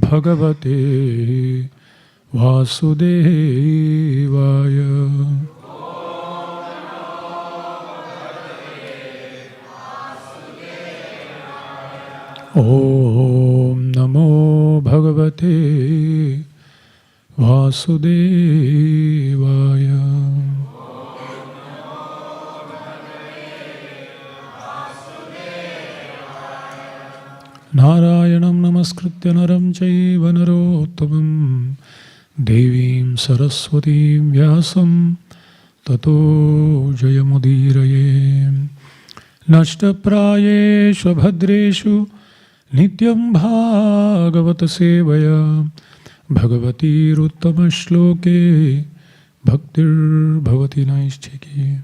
Bhagavate Vasudevaya. Om Namo Bhagavate Vasudevaya. Narayanam namaskritya naram chaiva narottamam devim saraswatim vyasam tato jayamudiraye. Nashtaprayeshu bhadreshu nityam bhagavata sevaya bhagavati ruttama shloke bhaktir bhavati naishchiki.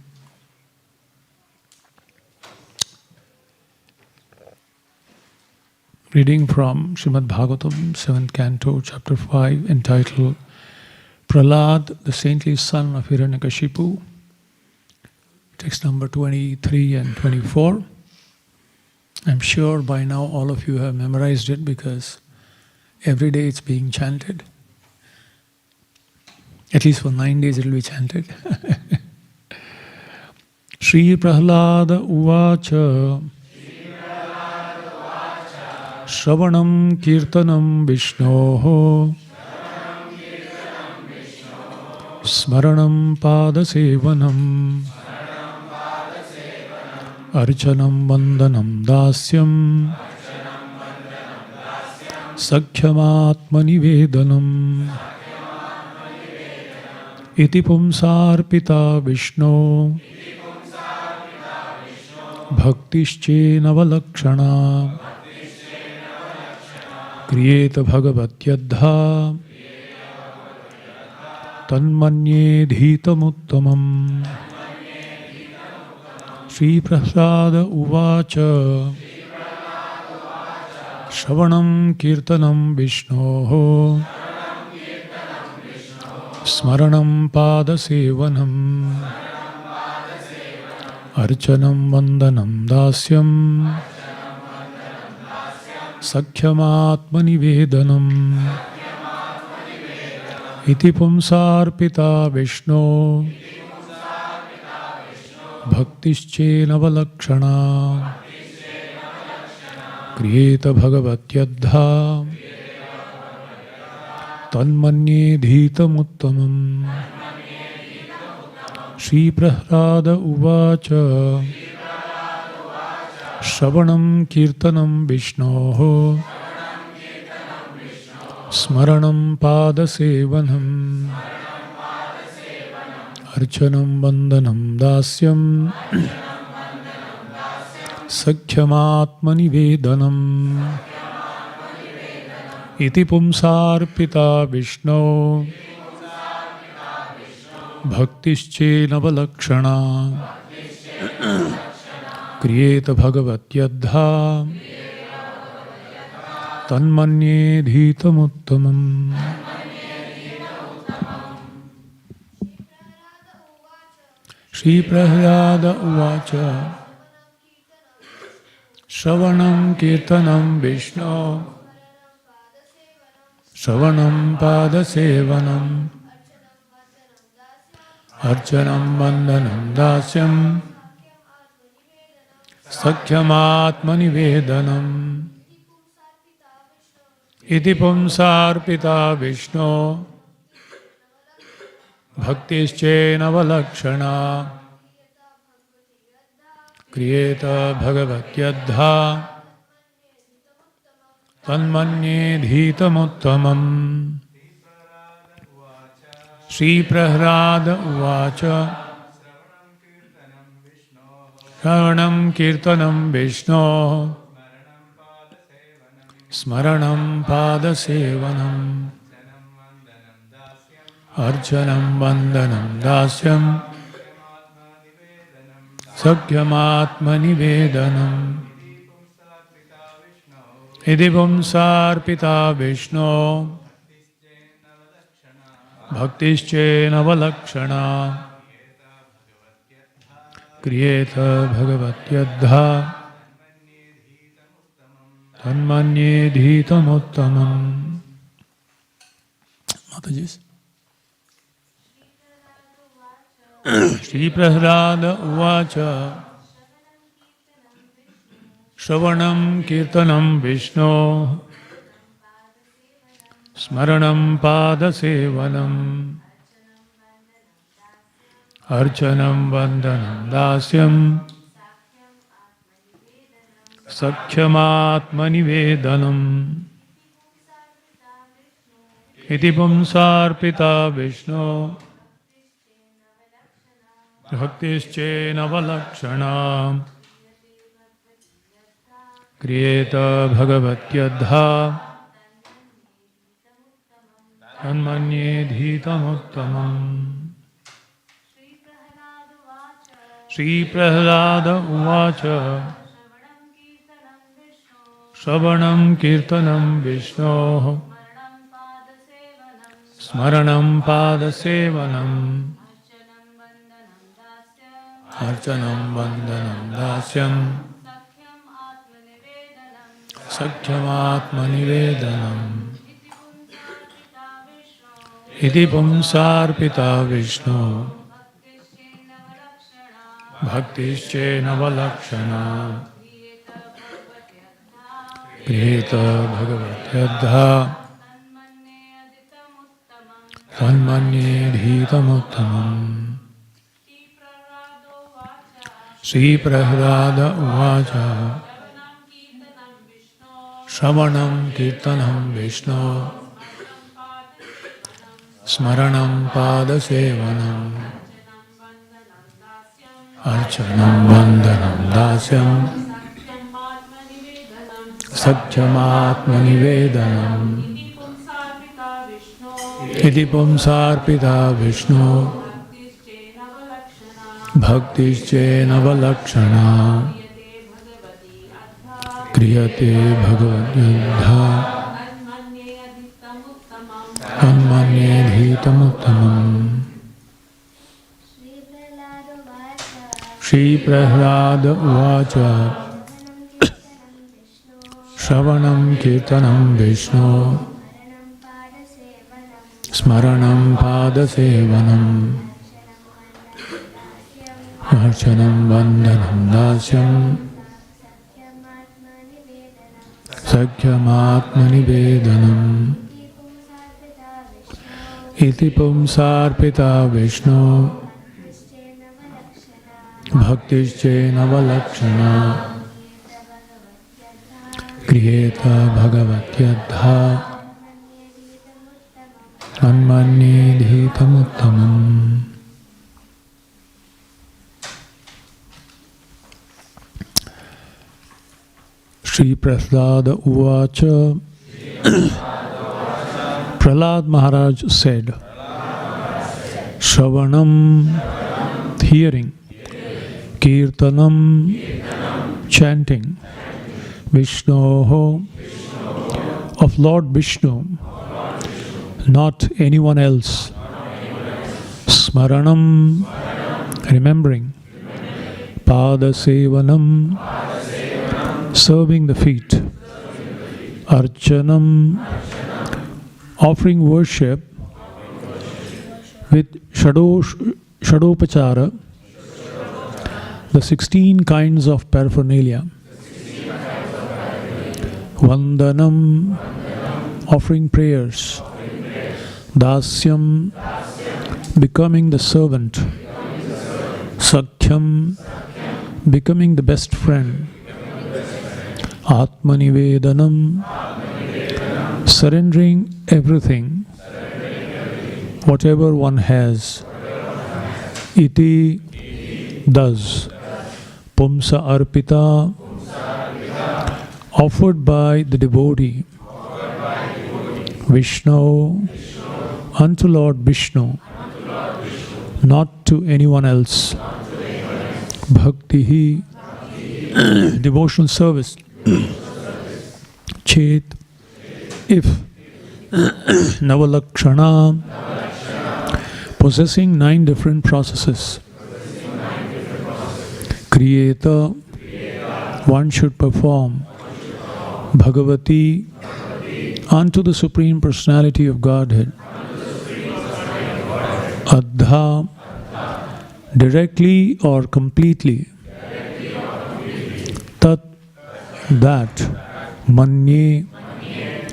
Reading from Śrīmad Bhāgavatam, 7th Canto, Chapter 5, entitled Prahlad, the saintly son of Hiranyakashipu. Text number 23 and 24. I'm sure by now all of you have memorized it because every day it's being chanted. At least for 9 days it will be chanted. Shri Prahlada Uvacha Shravanam Kirtanam Vishnoho Smaranam Padasevanam Archanam Vandanam Dasyam Sakhyamatmani Vedanam Iti Pumsarpita Vishno Bhaktischena Valakshana Kriyeta Bhagavatyadha Tanmanye Dhitamuttamam. Shri Prahlada Uvacha Shravanam Kirtanam Vishnoho Smaranam Padasevanam Archanam Vandanam Dasyam Sakhyamatmani Vedanam Iti Pumsarpita Vishno Bhaktischena Valakshana Kriyeta Bhagavatyadha Tanmanye Dhitamuttamam. Shri Prahlada Uvacha Shravanam Kirtanam Vishnoho Smaranam Padasevanam Archanam Vandanam Dasyam Sakhyamatmani Vedanam Iti Pumsarpita Vishno Bhaktischena Valakshana Kriyeta Bhagavatyadha Tanmanye Dhitamuttamam. Shri Prahlada Uvacha Shravanam Kirtanam Vishno Shravanam Padasevanam Archanam Vandanam Dasyam Sakhyamatmani Vedanam Iti Pumsarpita Vishno Bhaktischena Valakshana Kriyeta Bhagavatyadha Tanmanye Dhitamuttamam. Shri Prahlada Uvacha Shravanam Kirtanam Vishno Smaranam Padasevanam Archanam Vandanam Dasyam Sakhyamatmani Vedanam Iti Pumsarpita Vishno Bhaktischena Valakshana Kriyeta Bhagavatyadha Tanmanye Dhitamuttamam. Mataji's. Shri Prahlada Uvacha Shravanam Kirtanam Vishnu Smaranam Pada Sevanam Archanam Vandanam Dasyam Sakhyam Atmanivedanam Iti Pumsarpita Vishnu Bhaktischena Valakshana Kriyeta Bhagavatyadha Tanmanye Dhitamuttamam. Shri Prahlada Uvacha Shravanam Kirtanam Vishnu Smaranam Pada Sevanam Archanam Vandanam Dasyam Sakhyam Atmanivedanam Iti Pumsarpita Vishnu Bhaktischena Valakshana Kriyeta Bhagavatyadha Tanmanye Dhitamuttamam. Shri Prahlada Uvacha Shravanam Kirtanam Vishnu Smaranam Pada Sevanam Archanam Vandanam Dasyam Sakhyam Atmanivedanam Iti Pumsarpita Vishnu Bhaktischena Valakshana Kriyate Bhagavatyadha Tanmanye Dhitamuttamam. Shri Prahlada Uvacha Shravanam Kirtanam Vishnu Smaranam Pada Sevanam Archanam Vandanam Dasyam Sakhyam Atmanivedanam Iti Pumsarpita Vishnu Bhaktischena Valakshana Kriyeta Bhagavatyadha Tanmanye Dhitamuttamam. Shri Prahlada Uvacha Prahlad Maharaj said, Shravanam, hearing, Kirtanam, chanting, Vishnu, of Lord Vishnu, not anyone else. Smaranam, remembering, Pada Sevanam, serving the feet, Archanam, offering worship with Shadopachara, the 16 kinds of paraphernalia. Vandanam, offering prayers. Dasyam, becoming the servant. Sakhyam, becoming the best friend. Atmanivedanam, surrendering everything, whatever one has. Iti, thus. Pumsa arpita, offered by the devotee. Vishnu, unto Lord Vishnu, not to anyone else. Bhakti, devotional service. Chet, if. Navalakshana, possessing 9 different processes. Creator, one should perform. Bhagavati, unto the Supreme Personality of Godhead. Adha, directly or completely. Tat, that. Manye,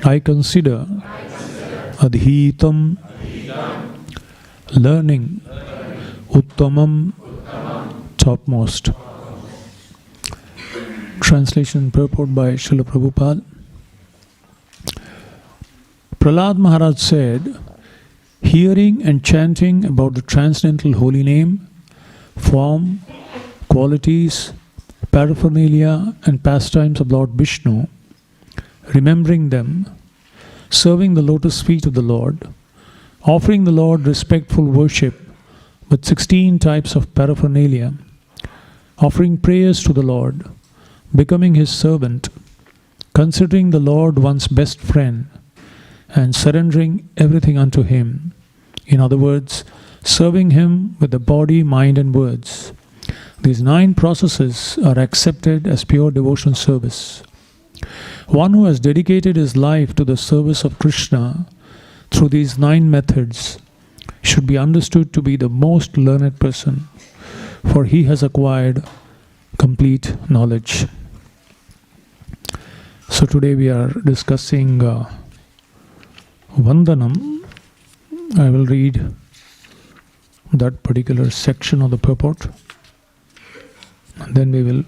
I consider. Adhitam, learning. Uttamam, topmost. Translation and purport by Srila Prabhupada. Prahlad Maharaj said, hearing and chanting about the transcendental holy name, form, qualities, paraphernalia and pastimes of Lord Vishnu, remembering them, serving the lotus feet of the Lord, offering the Lord respectful worship with 16 types of paraphernalia, offering prayers to the Lord, becoming His servant, considering the Lord one's best friend, and surrendering everything unto Him. In other words, serving Him with the body, mind and words. These 9 processes are accepted as pure devotion service. One who has dedicated his life to the service of Krishna through these 9 methods should be understood to be the most learned person, for he has acquired complete knowledge. So today we are discussing Vandanam. I will read that particular section of the purport, and then we will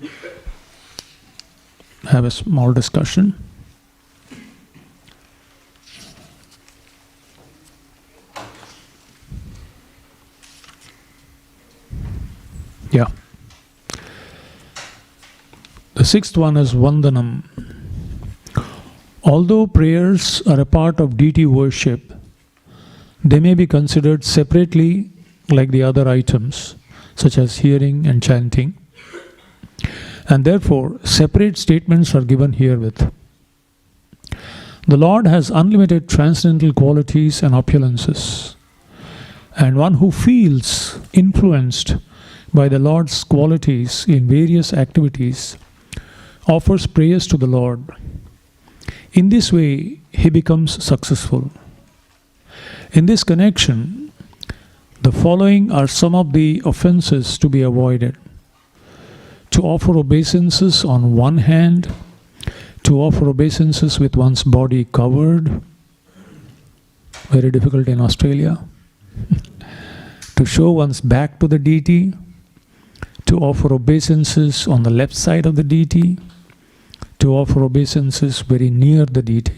have a small discussion. Yeah. The 6th one is Vandanam. Although prayers are a part of deity worship, they may be considered separately like the other items, such as hearing and chanting, and therefore separate statements are given herewith. The Lord has unlimited transcendental qualities and opulences, and one who feels influenced by the Lord's qualities in various activities offers prayers to the Lord. In this way, he becomes successful. In this connection, the following are some of the offenses to be avoided: to offer obeisances on one hand, to offer obeisances with one's body covered, very difficult in Australia, to show one's back to the deity, to offer obeisances on the left side of the deity, to offer obeisances very near the deity.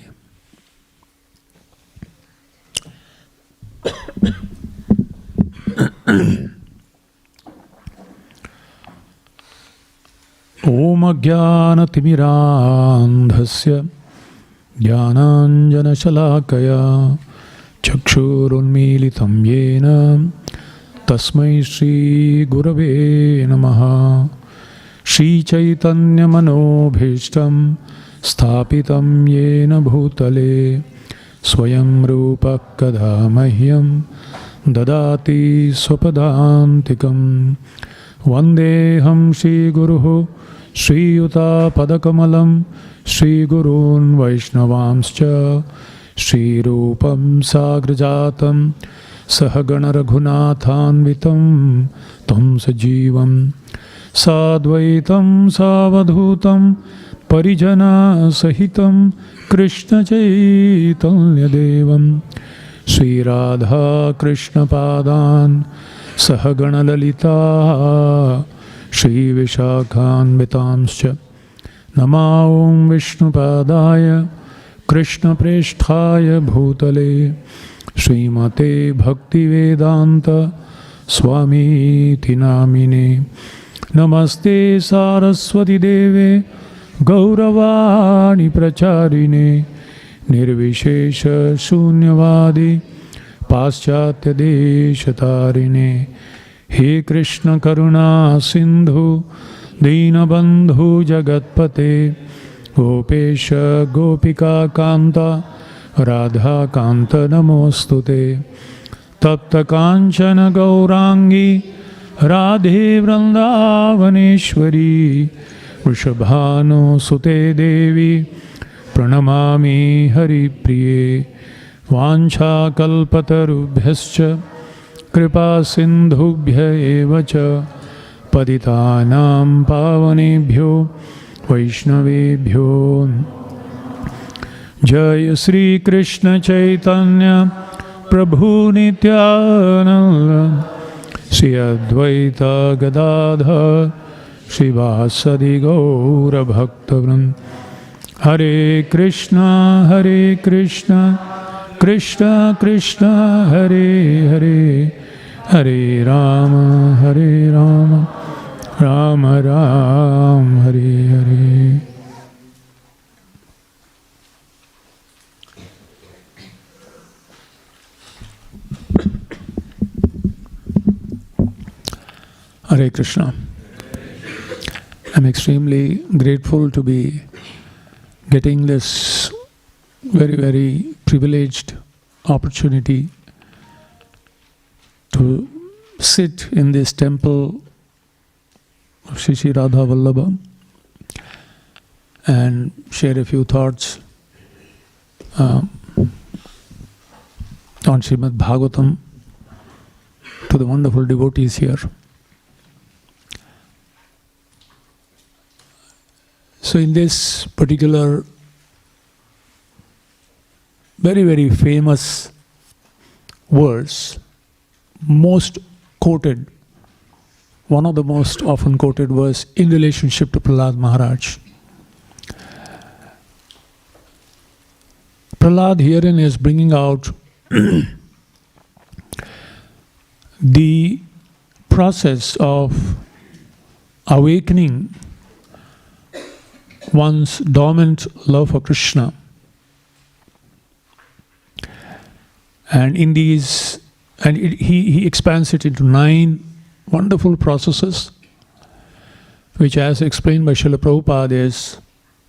Om Ajnana Timirandhasya Jnananjana Shalakaya Chakshurunmilitam Yena Tasmai Shri Gurave Namaha. Shri Chaitanya Manobhishtam Sthapitam Yena Bhutale Swayam Rupa Kada Mahyam Dadati Swapadantikam. Vandeham Shri Guruhu Shri Yuta Padakamalam Shri Gurun Vaishnavamscha Shri Rupam Sagrajatam Sahagana Raghunathanvitam Tam Sajivam Sadvaitam Savadhutam Parijana Sahitam Krishna Chaitanya Devam Shri Radha Krishna Padan Sahagana Lalita Shri Vishakhan Vitamscha. Nama Om Vishnu Padaya Krishna Preshthaya Bhutale Śrīmate Bhaktivedanta Swami Tinamine. Namaste Saraswati Deve Gauravani Pracharine Nirvishesha Shunyavadi Paschatya Deshatarine. He Krishna Karuna Sindhu Dinabandhu Jagatpate Gopesha Gopika Kanta Radha Kanta Namostute. Tapta Kanchana Gaurangi Radhe Vrindavaneshwari Vrishabhano Sute Devi Pranamami Hari Priye. Vancha Kalpatarubhyascha Kripa sindhubhya eva cha patitanam pavanebhyo Vaishnavebhyo. Jaya Sri Krishna Chaitanya Prabhu Nityananda Sri Advaita Gadadhar Srivasadi Gaura Bhaktavrind. Hare Krishna Krishna Krishna Hare Hare Hare Rama Rama Rama Hare Hare. Hare Krishna. I'm extremely grateful to be getting this very, very privileged opportunity to sit in this temple of Shri Radha Vallabha and share a few thoughts on Śrīmad Bhāgavatam to the wonderful devotees here. So in this particular very, very famous verse, most quoted, one of the most often quoted verse in relationship to Prahlad Maharaj. Prahlad herein is bringing out the process of awakening one's dormant love for Krishna. And in these, he expands it into 9 wonderful processes, which, as explained by Srila Prabhupada, is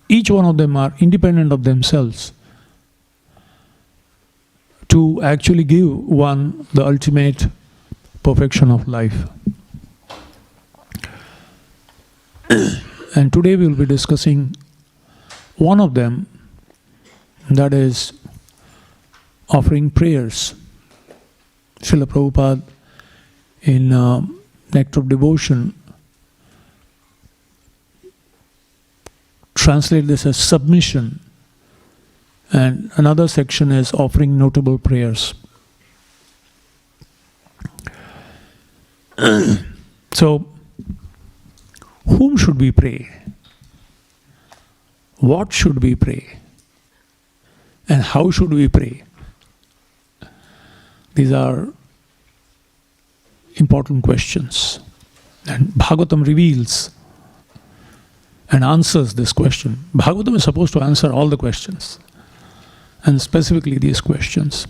each one of them are independent of themselves to actually give one the ultimate perfection of life. And today we will be discussing one of them, that is offering prayers. Srila Prabhupada in Nectar of Devotion translate this as submission, and another section is offering notable prayers. So, whom should we pray? What should we pray? And how should we pray? These are important questions. And Bhagavatam reveals and answers this question. Bhagavatam is supposed to answer all the questions, and specifically these questions.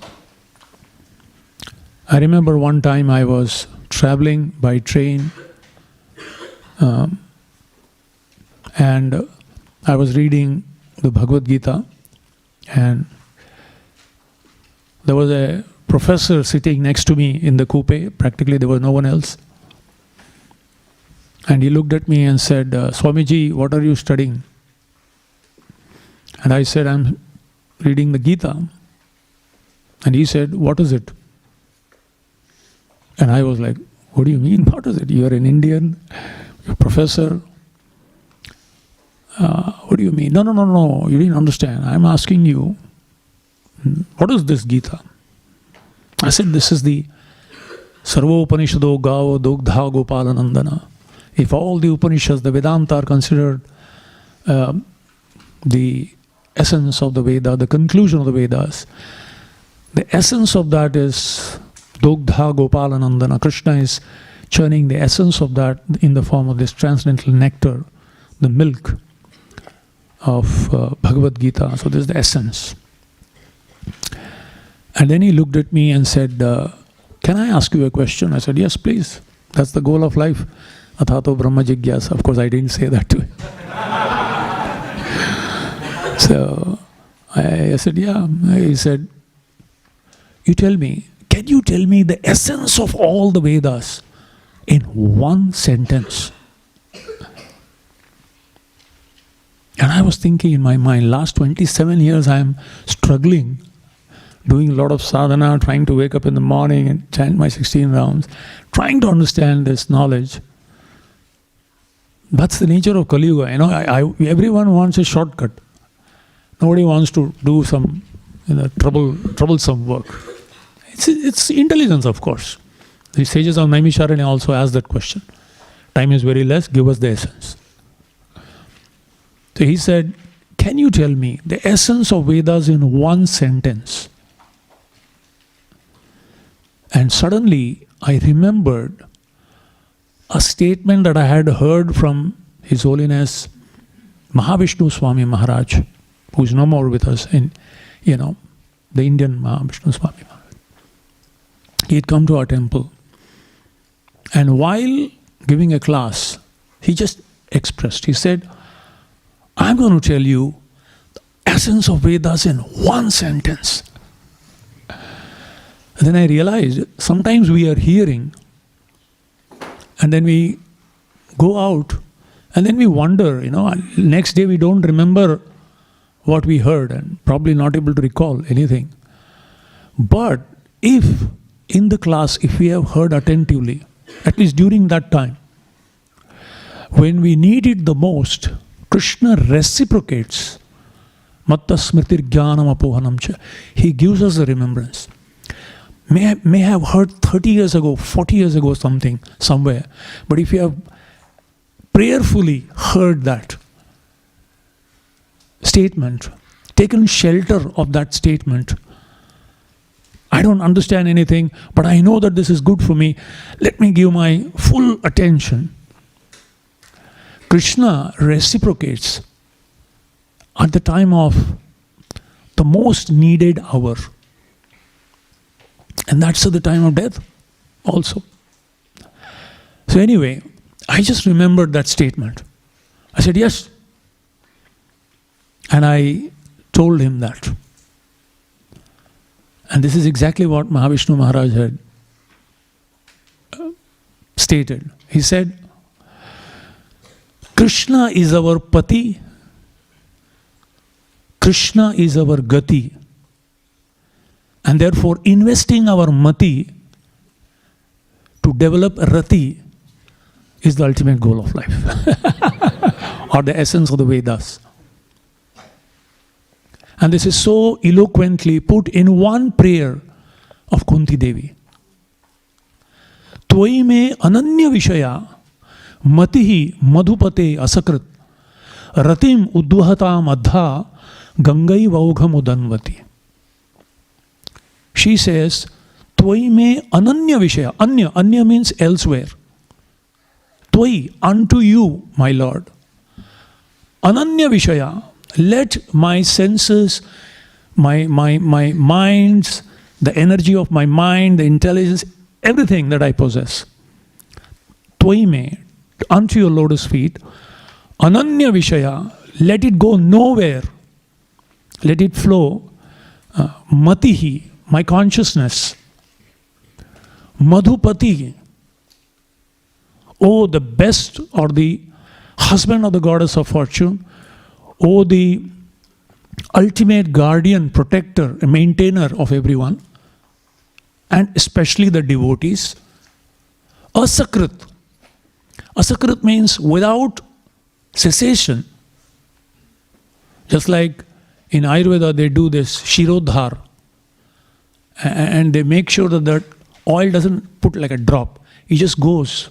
I remember one time I was traveling by train and I was reading the Bhagavad Gita, and there was a professor sitting next to me in the coupe. Practically there was no one else. And he looked at me and said, Swamiji, what are you studying? And I said, I'm reading the Gita. And he said, what is it? And I was like, what do you mean, what is it? You're an Indian, you're a professor. What do you mean? No, you didn't understand. I'm asking you, what is this Gita? I said, this is the Sarva Upanishado Gavo Dogdha Gopala Nandana. If all the Upanishads, the Vedanta are considered the essence of the Veda, the conclusion of the Vedas, the essence of that is Dogdha Gopala Nandana. Krishna is churning the essence of that in the form of this transcendental nectar, the milk of Bhagavad Gita. So this is the essence. And then he looked at me and said, can I ask you a question? I said, yes, please. That's the goal of life. Athato Brahma Jigyasa. Of course, I didn't say that to him. So I said, yeah. He said, can you tell me the essence of all the Vedas in one sentence? And I was thinking in my mind, last 27 years I am struggling doing a lot of sadhana, trying to wake up in the morning and chant my 16 rounds, trying to understand this knowledge. That's the nature of Kali Yuga. Everyone wants a shortcut. Nobody wants to do some troublesome work. It's intelligence, of course. The sages of Naimisharanya also ask that question. Time is very less, give us the essence. So he said, can you tell me the essence of Vedas in one sentence? And suddenly I remembered a statement that I had heard from His Holiness Mahavishnu Swami Maharaj, who is no more with us in, the Indian Mahavishnu Swami Maharaj. He had come to our temple. And while giving a class, he just expressed, he said, I'm going to tell you the essence of Vedas in one sentence. And then I realized sometimes we are hearing and then we go out and then we wonder, next day we don't remember what we heard and probably not able to recall anything. But if in the class, if we have heard attentively, at least during that time, when we need it the most, Krishna reciprocates. Matta smritir jnanam apohanam cha. He gives us the remembrance. May have heard 30 years ago, 40 years ago something, somewhere. But if you have prayerfully heard that statement, taken shelter of that statement, I don't understand anything, but I know that this is good for me. Let me give my full attention. Krishna reciprocates at the time of the most needed hour. And that's at the time of death also. So anyway, I just remembered that statement. I said, yes. And I told him that. And this is exactly what Mahavishnu Maharaj had stated. He said, Krishna is our Pati, Krishna is our Gati, and therefore investing our Mati to develop Rati is the ultimate goal of life, or the essence of the Vedas. And this is so eloquently put in one prayer of Kunti Devi. Tvai me ananya vishaya matihi madhupate asakrit ratim udvahatam adha gangai vaugham udanvati. She says, Tvai me ananya vishaya. Anya means elsewhere. Tvai, unto you, my Lord. Ananya vishaya. Let my senses, my minds, the energy of my mind, the intelligence, everything that I possess, Tvai me, unto your lotus feet, ananya vishaya, let it go nowhere, let it flow, matihi, my consciousness, madhupati, oh the best or the husband of the goddess of fortune, oh, the ultimate guardian, protector, maintainer of everyone, and especially the devotees. Asakrit. Asakrit means without cessation. Just like in Ayurveda, they do this Shirodhar, and they make sure that that oil doesn't put like a drop. It just goes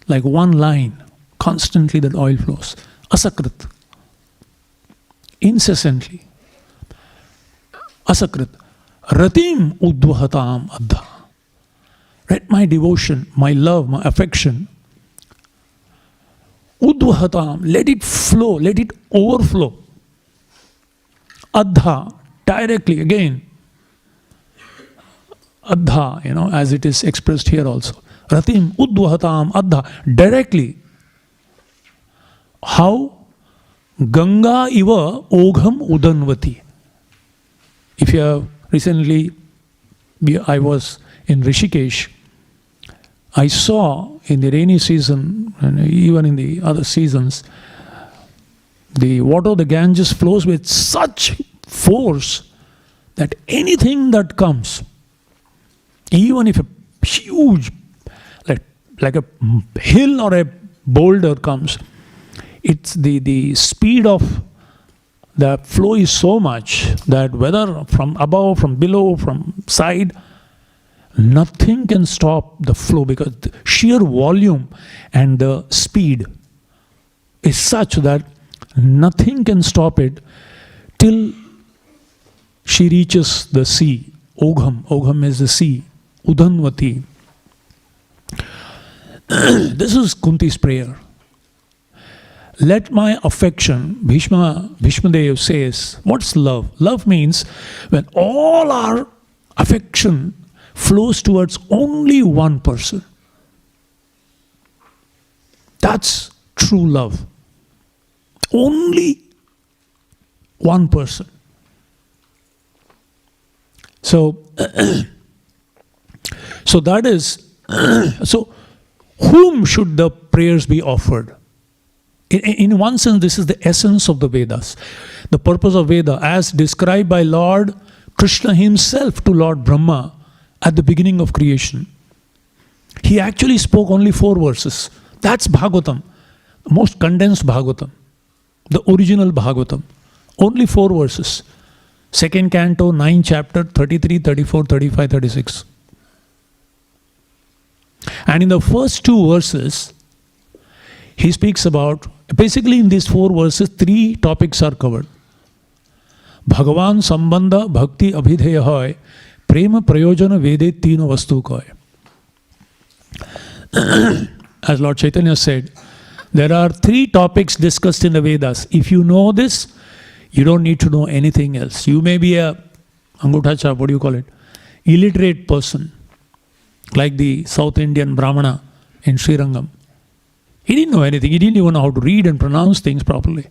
like one line. Constantly that oil flows. Asakrit. Incessantly. Asakrit. Ratim udvahatam adha. Let my devotion, my love, my affection, udvahatam, let it flow, let it overflow. Adha, directly, again. Adha, as it is expressed here also. Ratim udvahatam adha, directly. How? Ganga iva ogham udanvati. If you have recently, I was in Rishikesh, I saw in the rainy season and even in the other seasons, the water of the Ganges flows with such force that anything that comes, even if a huge, like a hill or a boulder comes, it's the speed of the flow is so much that whether from above, from below, from side, nothing can stop the flow, because the sheer volume and the speed is such that nothing can stop it till she reaches the sea. Ogham. Ogham is the sea. Udhanvati. This is Kunti's prayer. Let my affection, Bhishmadev says, what's love? Love means when all our affection flows towards only one person. That's true love. Only one person. So that is, so whom should the prayers be offered? In one sense, this is the essence of the Vedas. The purpose of Veda, as described by Lord Krishna himself to Lord Brahma at the beginning of creation. He actually spoke only 4 verses. That's Bhagavatam, most condensed Bhagavatam, the original Bhagavatam. Only 4 verses. 2nd canto, 9th chapter, 33, 34, 35, 36. And in the first 2 verses, he speaks about, basically in these 4 verses, 3 topics are covered. Bhagavan Sambandha Bhakti Abhideya Hoy, Prema Prayojana Vede Tino Vastu Koy. As Lord Chaitanya said, there are 3 topics discussed in the Vedas. If you know this, you don't need to know anything else. You may be a Anguthacha, what do you call it? Illiterate person, like the South Indian Brahmana in Srirangam. He didn't know anything. He didn't even know how to read and pronounce things properly.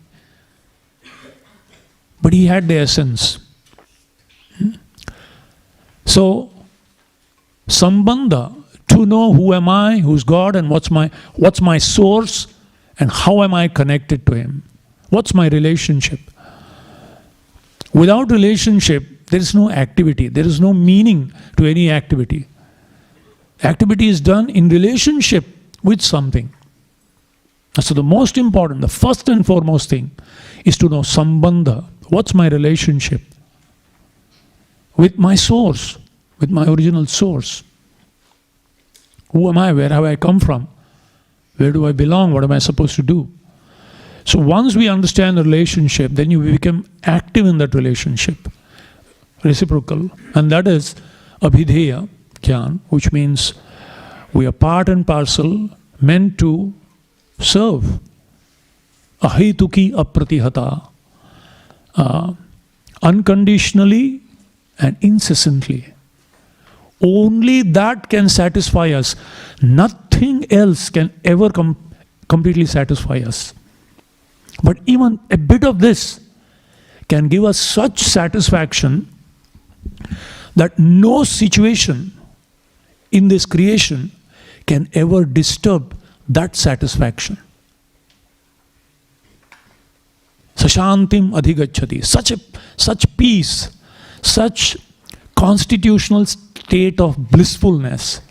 But he had the essence. So, Sambandha, to know who am I, who's God, and what's my source, and how am I connected to Him. What's my relationship? Without relationship, there is no activity. There is no meaning to any activity. Activity is done in relationship with something. So the most important, the first and foremost thing is to know Sambandha. What's my relationship with my source, with my original source? Who am I? Where have I come from? Where do I belong? What am I supposed to do? So once we understand the relationship, then you become active in that relationship. Reciprocal. And that is Abhideya Jnana, which means we are part and parcel, meant to serve. Ahituki apratihata. Unconditionally and incessantly. Only that can satisfy us. Nothing else can ever completely satisfy us. But even a bit of this can give us such satisfaction that no situation in this creation can ever disturb that satisfaction. Sashantim adhigacchati. Such peace, such constitutional state of blissfulness.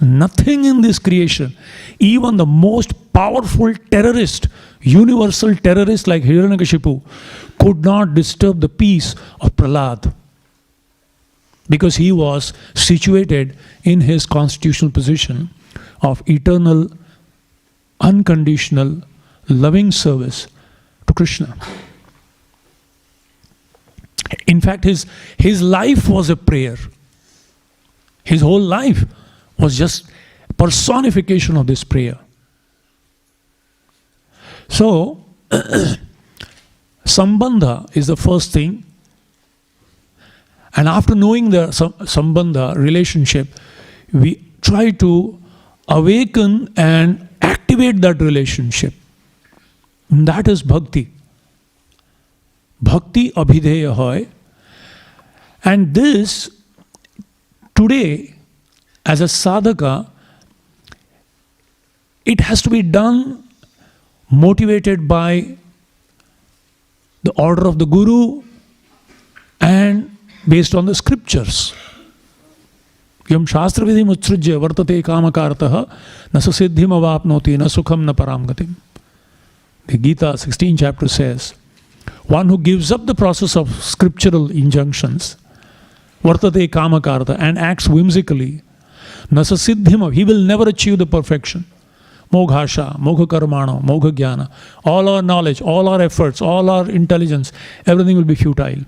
Nothing in this creation, even the most powerful terrorist, universal terrorist like Hiranyakashipu, could not disturb the peace of Prahlad. Because he was situated in his constitutional position of eternal, unconditional, loving service to Krishna. In fact, his life was a prayer. His whole life was just personification of this prayer. So, Sambandha is the first thing. And after knowing the Sambandha, relationship, we try to awaken and activate that relationship. And that is bhakti. Bhakti abhideya hoy. And this, today, as a sadhaka, it has to be done motivated by the order of the Guru and based on the scriptures. Yam shastra vidhim utsrujya vartate kamakartaha nasasiddhim avapnoti na sukham na param gatim. The Gita 16th chapter says, one who gives up the process of scriptural injunctions, vartate kamakarta, and acts whimsically, nasasiddhim, he will never achieve the perfection. Moghasha, mogha karmana, mogha jnana. All our knowledge, all our efforts, all our intelligence, everything will be futile.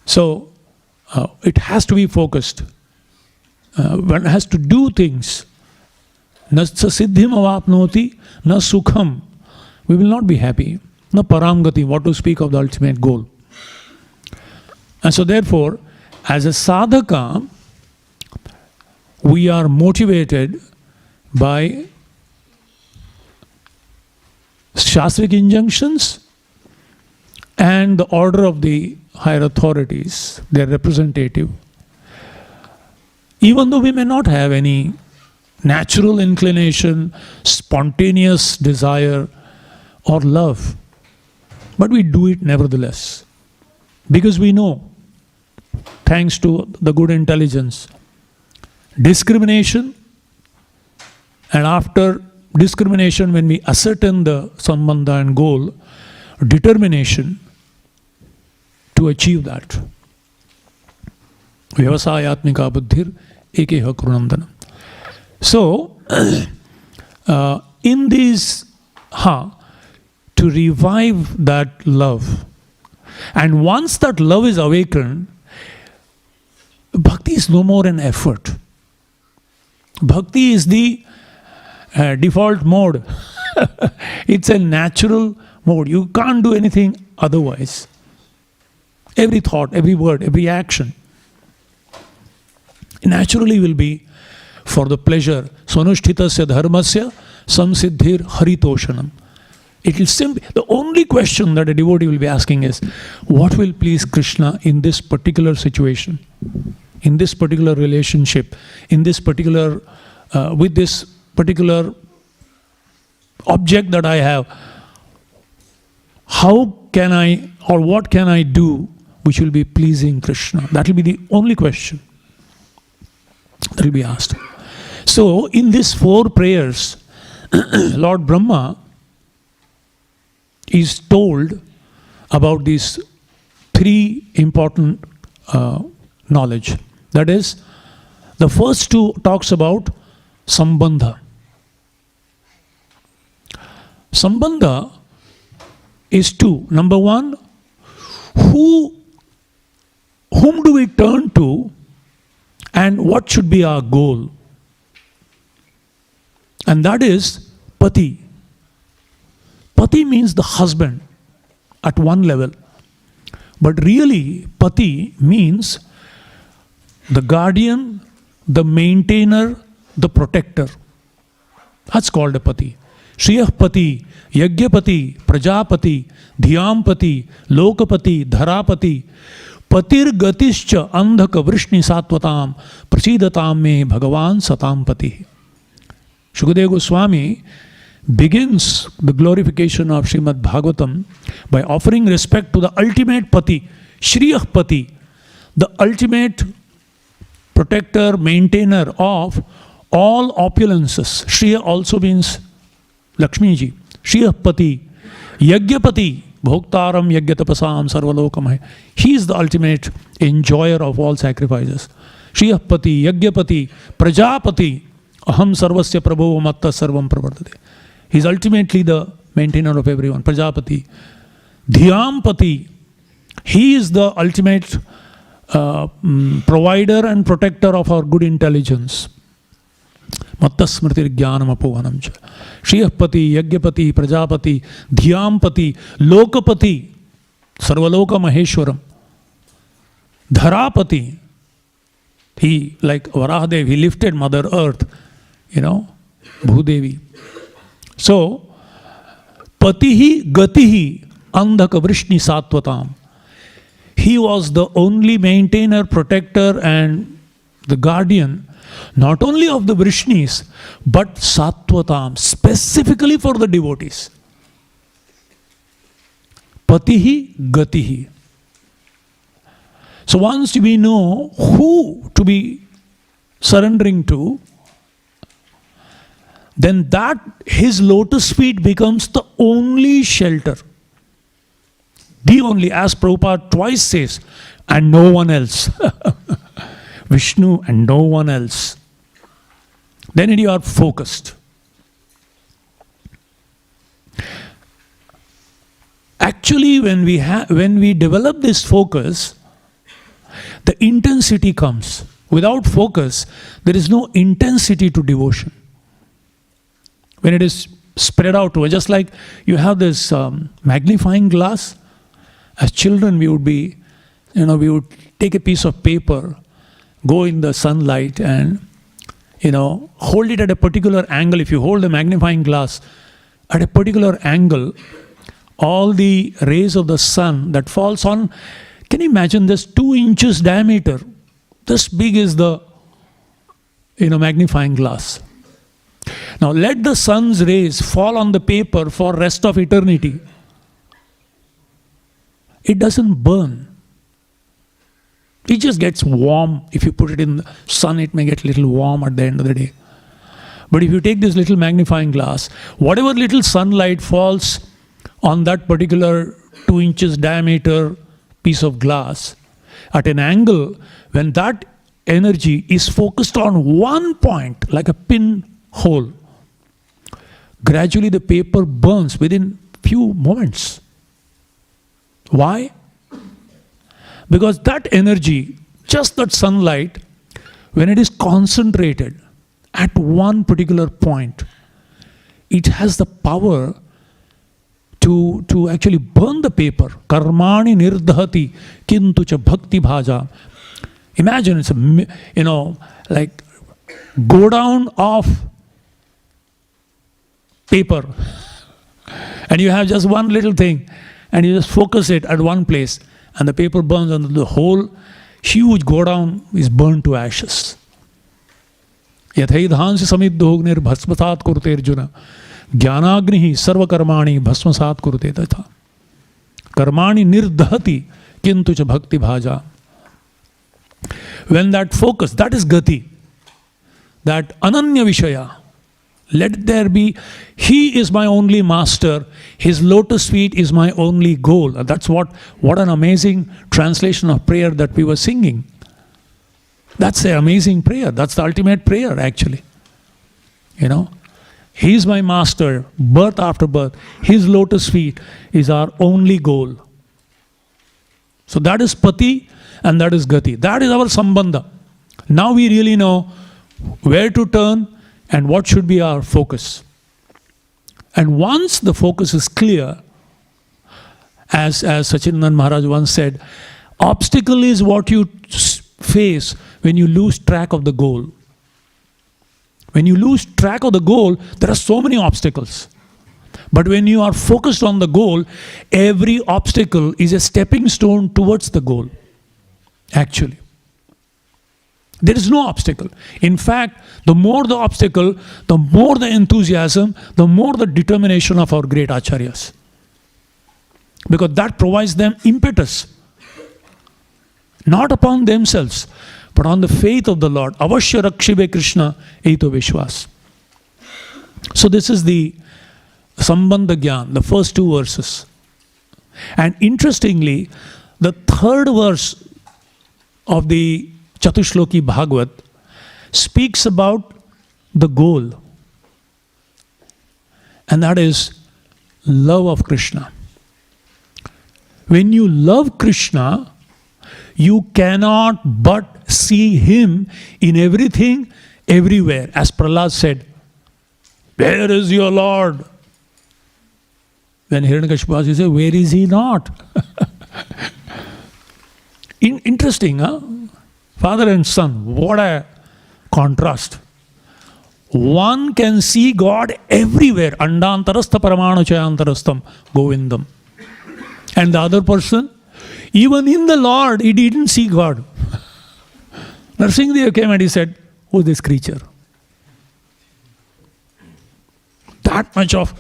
So, it has to be focused. One has to do things. Na siddhim avapnoti, na sukham. We will not be happy. Na paramgati, what to speak of the ultimate goal. And so therefore, as a sadhaka, we are motivated by shastric injunctions and the order of the higher authorities, their representative. Even though we may not have any natural inclination, spontaneous desire or love, but we do it nevertheless. Because we know, thanks to the good intelligence, discrimination, and after discrimination, when we ascertain the sambandha and goal, determination to achieve that. Vyavasayatmika buddhir ekeha krunandana. So, in these, to revive that love, and once that love is awakened, bhakti is no more an effort. Bhakti is the default mode. It's a natural mode. You can't do anything otherwise. Every thought, every word, every action naturally will be for the pleasure. Swanushthitasya dharmasya samsiddhir haritoshanam. It will simply, the only question that a devotee will be asking is, what will please Krishna in this particular situation, in this particular relationship, in this particular, with this particular object that I have? How can I, or what can I do which will be pleasing Krishna? That will be the only question that will be asked. So, in these 4 prayers, Lord Brahma is told about these 3 important knowledge. That is, the first 2 talks about sambandha. Sambandha is 2. Number 1, whom do we turn to and what should be our goal? And that is pati. Pati means the husband at one level. But really, pati means the guardian, the maintainer, the protector. That's called a pati. Shriyah pati, yagyapati, prajapati, dhyāmpati, lokapati, dharapati, patir gatischa andhaka vrishni satvatam, prasidatam me bhagavan satam pati. Shukadeva Goswami begins the glorification of Śrīmad Bhāgavatam by offering respect to the ultimate pati, Shriyah pati, the ultimate protector, maintainer of all opulences. Shriya also means Lakshmi ji. Shriyah pati, yagyapati, bhoktaram yagyatapasam sarvalokamai. He is the ultimate enjoyer of all sacrifices. Shriyah pati, yagyapati, prajapati, aham sarvasya prabhu matta sarvam pravardate. He is ultimately the maintainer of everyone. Prajapati. Dhyāmpati. He is the ultimate provider and protector of our good intelligence. Matta smritir jnanam apohanam cha. Shriyapati, yagyapati, prajapati, dhyāmpati, lokapati, sarvaloka maheshwaram. Dharapati. He, like Varahadev, he lifted Mother Earth, Bhudevi. So, patihi gatihi andhaka vrishni satvatam. He was the only maintainer, protector and the guardian, not only of the Vrishnis, but satvatam, specifically for the devotees. Patihi gatihi. So once we know who to be surrendering to, then that his lotus feet becomes the only shelter. The only, as Prabhupada twice says, and no one else. Vishnu and no one else. Then you are focused. Actually, when we develop this focus, the intensity comes. Without focus, there is no intensity to devotion. When it is spread out, just like you have this magnifying glass. As children, we would take a piece of paper, go in the sunlight and, hold it at a particular angle. If you hold the magnifying glass at a particular angle, all the rays of the sun that falls on, can you imagine this 2 inches diameter? This big is the, magnifying glass. Now let the sun's rays fall on the paper for rest of eternity. It doesn't burn. It just gets warm. If you put it in the sun, it may get a little warm at the end of the day. But if you take this little magnifying glass, whatever little sunlight falls on that particular 2 inches diameter piece of glass, at an angle, when that energy is focused on one point, like a pinhole, gradually the paper burns within few moments. Why? Because that energy, just that sunlight, when it is concentrated at one particular point, it has the power to actually burn the paper. Karmani nirdhati kintu cha bhakti bhaja. Imagine it's like go down of paper and you have just one little thing and you just focus it at one place and the paper burns and the whole huge go down is burned to ashes. Yathaidhansi samidhognir bhasmasat kurte Arjuna jnanagnihi sarvakarmani bhasmasat kurte tatha karmani nirdhati kintu cha bhakti bhaja. When that focus, that is gati, that ananya vishaya, let there be, he is my only master, his lotus feet is my only goal. And that's what an amazing translation of prayer that we were singing. That's an amazing prayer. That's the ultimate prayer actually. He is my master, birth after birth. His lotus feet is our only goal. So that is pati and that is gati. That is our sambandha. Now we really know where to turn and what should be our focus. And once the focus is clear, as Sachinanand Maharaj once said, obstacle is what you face when you lose track of the goal. When you lose track of the goal, there are so many obstacles. But when you are focused on the goal, every obstacle is a stepping stone towards the goal. Actually. There is no obstacle. In fact, the more the obstacle, the more the enthusiasm, the more the determination of our great acharyas. Because that provides them impetus. Not upon themselves, but on the faith of the Lord. Avashya rakshibe Krishna eito vishwas. So this is the Sambandha Gyan, the first 2 verses. And interestingly, the 3rd verse of the Chatushloki Bhagavat speaks about the goal. And that is love of Krishna. When you love Krishna, you cannot but see him in everything, everywhere. As Prahlad said, where is your Lord? When Hiranyakashipu says, where is he not? Interesting, huh? Father and son, what a contrast. One can see God everywhere. Andantarastha paramanu chayantarastham govindam. And the other person, even in the Lord, he didn't see God. Narasimhadev came and he said, who is this creature? That much of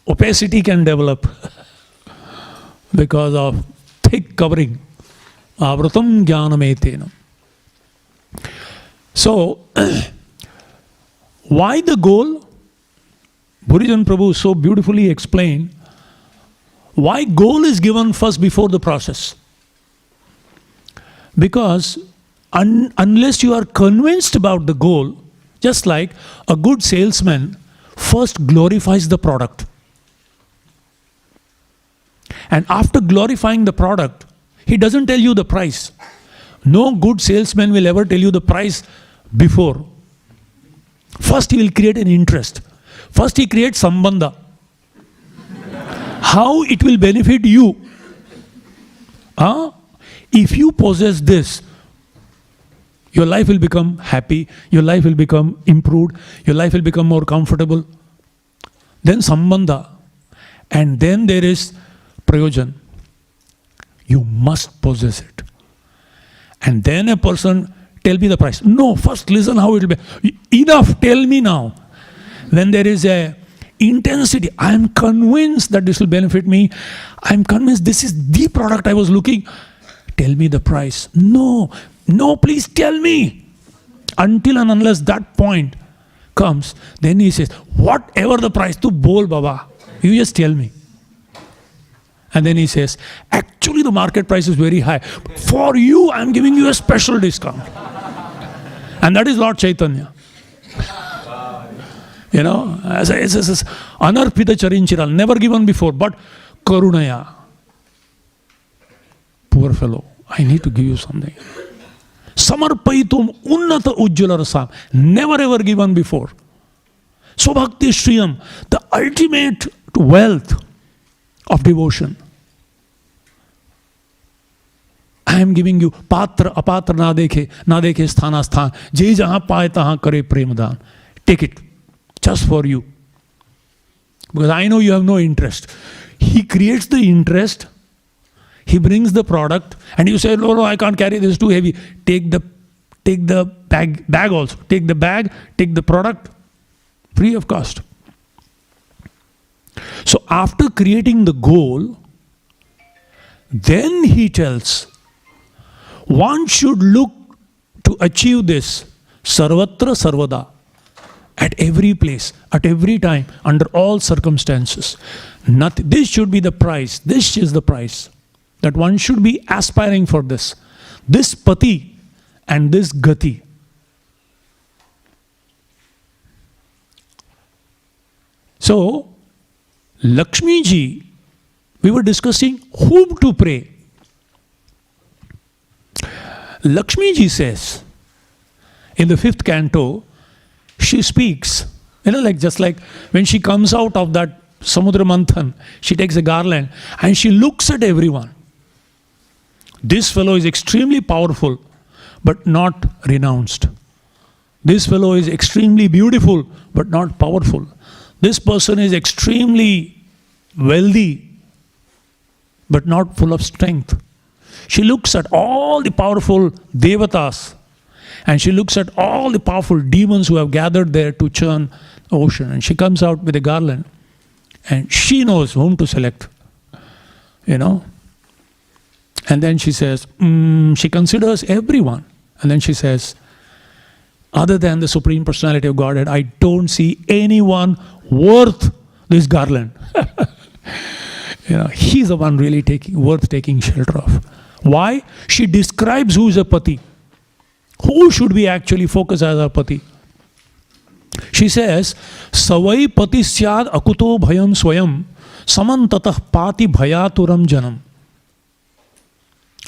opacity can develop because of thick covering avratam jnanametena. So, why the goal? Bhurijan Prabhu so beautifully explained why goal is given first before the process. Because unless you are convinced about the goal, just like a good salesman first glorifies the product. And after glorifying the product, he doesn't tell you the price. No good salesman will ever tell you the price before. First he will create an interest. First he creates sambandha. How it will benefit you. If you possess this, your life will become happy, your life will become improved, your life will become more comfortable. Then sambandha. And then there is prayojan. You must possess it. And then a person, tell me the price. No, first listen how it will be. Enough, tell me now. When there is a intensity, I am convinced that this will benefit me. I am convinced this is the product I was looking. Tell me the price. No, please tell me. Until and unless that point comes, then he says, whatever the price, tu bol baba. You just tell me. And then he says, actually the market price is very high. For you, I am giving you a special discount. And that is Lord Chaitanya. You know, as anarpita charinchiral, never given before, but karunaya. Poor fellow, I need to give you something. Samarpaitum unnata ujjala rasam, never ever given before. Swabhakti shriyam, the ultimate wealth of devotion. I am giving you patra apatra na dekhe sthana sthan, je jahan paaye tahan kare premdan. Take it, just for you. Because I know you have no interest. He creates the interest, he brings the product, and you say, no, I can't carry this, too heavy. Take the bag also. Take the bag, take the product, free of cost. So after creating the goal, then he tells, one should look to achieve this sarvatra sarvada, at every place, at every time, under all circumstances. This should be the price. This is the price. That one should be aspiring for this. This pati and this gati. So, Lakshmi ji, we were discussing whom to pray. Lakshmi ji says, in the 5th canto, she speaks, just like when she comes out of that Samudra Manthan, she takes a garland and she looks at everyone. This fellow is extremely powerful, but not renounced. This fellow is extremely beautiful, but not powerful. This person is extremely wealthy, but not full of strength. She looks at all the powerful devatas, and she looks at all the powerful demons who have gathered there to churn the ocean. And she comes out with a garland, and she knows whom to select. And then she says, she considers everyone. And then she says, other than the Supreme Personality of Godhead, I don't see anyone worth this garland. He's the one really worth taking shelter of. Why? She describes who is a pati. Who should we actually focus as our pati? She says, Savai pati syad akuto bhayam swayam samantatah pati bhayaturam janam.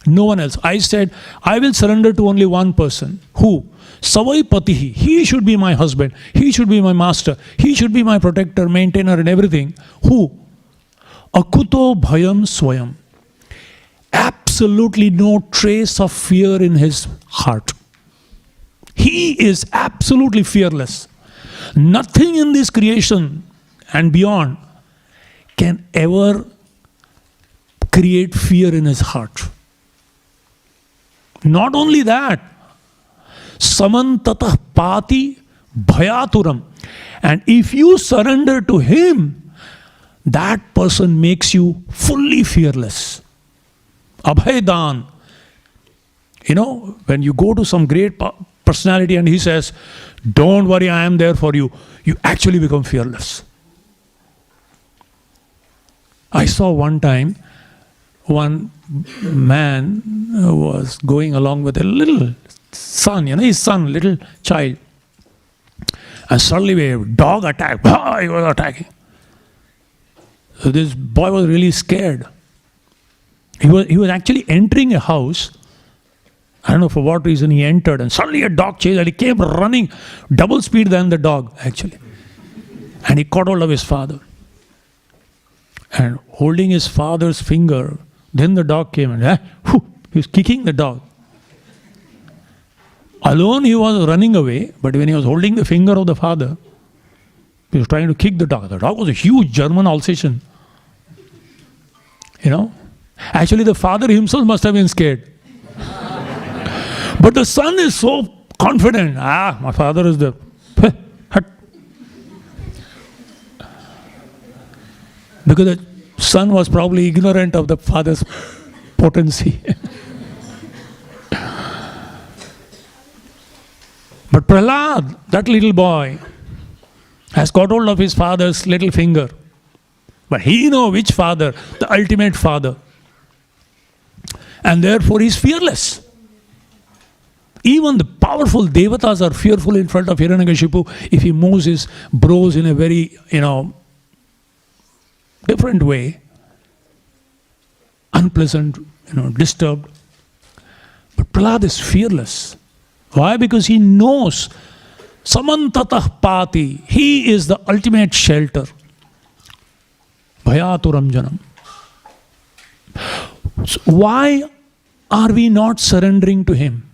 No one else. I said, I will surrender to only one person. Who? Savai patihi. He should be my husband. He should be my master. He should be my protector, maintainer and everything. Who? Akuto bhayam swayam. Absolutely no trace of fear in his heart. He is absolutely fearless. Nothing in this creation and beyond can ever create fear in his heart. Not only that, samantatah pati bhayaturam. And if you surrender to him, that person makes you fully fearless. Abhaydan, You know, when you go to some great personality and he says, don't worry, I am there for you, you actually become fearless. I saw one time, one man was going along with a little son, his son, little child. And suddenly a dog attacked. He was attacking. So this boy was really scared. He was actually entering a house. I don't know for what reason he entered, and suddenly a dog chased and he came running double speed than the dog actually. And he caught hold of his father. And holding his father's finger, then the dog came and he was kicking the dog. Alone he was running away, but when he was holding the finger of the father, he was trying to kick the dog. The dog was a huge German Alsatian. Actually the father himself must have been scared. But the son is so confident. My father is there. Because the son was probably ignorant of the father's potency. But Prahlad, that little boy, has got hold of his father's little finger. But he knows which father, the ultimate father. And therefore he is fearless. Even the powerful devatas are fearful in front of Hiranyakashipu if he moves his brows in a very, different way. Unpleasant, disturbed. But Prahlad is fearless. Why? Because he knows Samantatah Pati. He is the ultimate shelter. Bhayaturamjanam. So why are we not surrendering to him?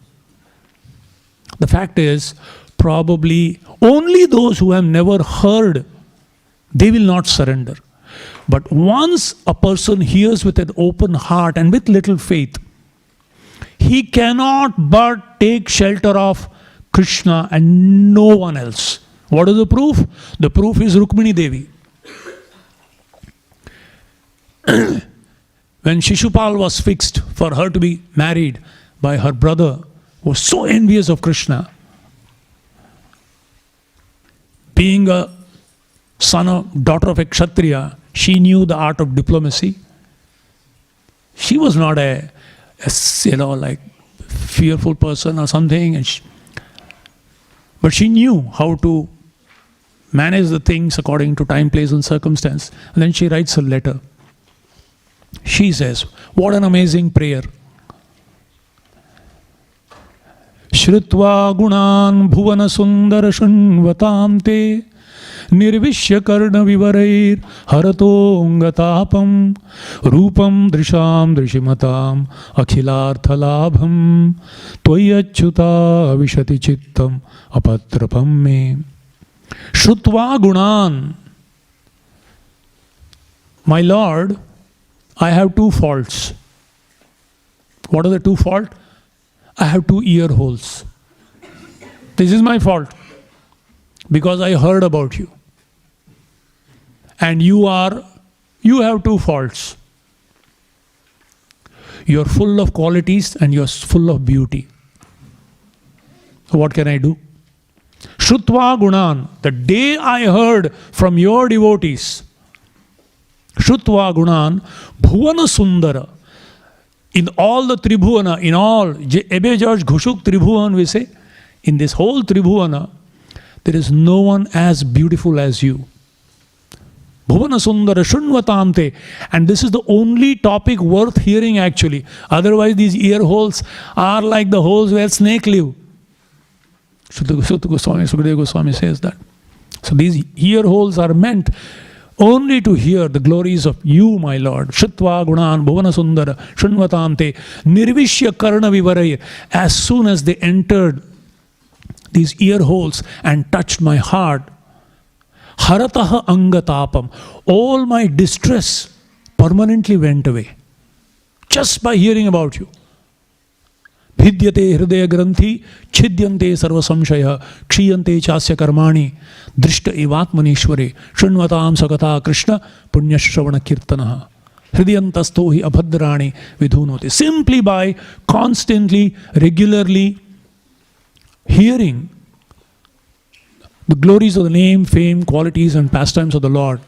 The fact is, probably only those who have never heard, they will not surrender. But once a person hears with an open heart and with little faith, he cannot but take shelter of Krishna and no one else. What is the proof? The proof is Rukmini Devi. When Shishupal was fixed for her to be married by her brother, who was so envious of Krishna, being a daughter of a Kshatriya, she knew the art of diplomacy. She was not a fearful person or something, but she knew how to manage the things according to time, place and circumstance. And then she writes a letter. She says, what an amazing prayer. Shrutva gunan bhuvana sundara shunvatam te nirvishya karna vivarair haratongatapam rupam drisham drishimatam akhilarthalabham tvayachyuta vishati chittam apatrapam me. Shrutva gunan. My Lord, I have two faults. What are the two faults? I have two ear holes. This is my fault. Because I heard about you. And you have two faults. You are full of qualities and you are full of beauty. So what can I do? Shrutva gunan. The day I heard from your devotees, Shrutva gunan bhuvana sundara. In all the Tribhuvana, in all, Ebe George Ghushuk Tribhuvan we say, in this whole Tribhuvana, there is no one as beautiful as you. Bhuvana Sundara Shunvatamte. And this is the only topic worth hearing actually. Otherwise these ear holes are like the holes where snake live. Sukadeva Goswami says that. So these ear holes are meant only to hear the glories of you, my Lord. Shrutva gunan bhuvana sundara shunvatamte nirvishya karna vivaraya. As soon as they entered these ear holes and touched my heart, harataha angatapam, all my distress permanently went away. Just by hearing about you. Bhidyate hridaya granthi chidyante sarva samshaya kshiyante chasya karmani drishta evatmanishware shunvatam sakata Krishna punyashravana kirtanaha. Hridayantasto hi abhadrani vidhunoti. Simply by constantly, regularly hearing the glories of the name, fame, qualities and pastimes of the Lord,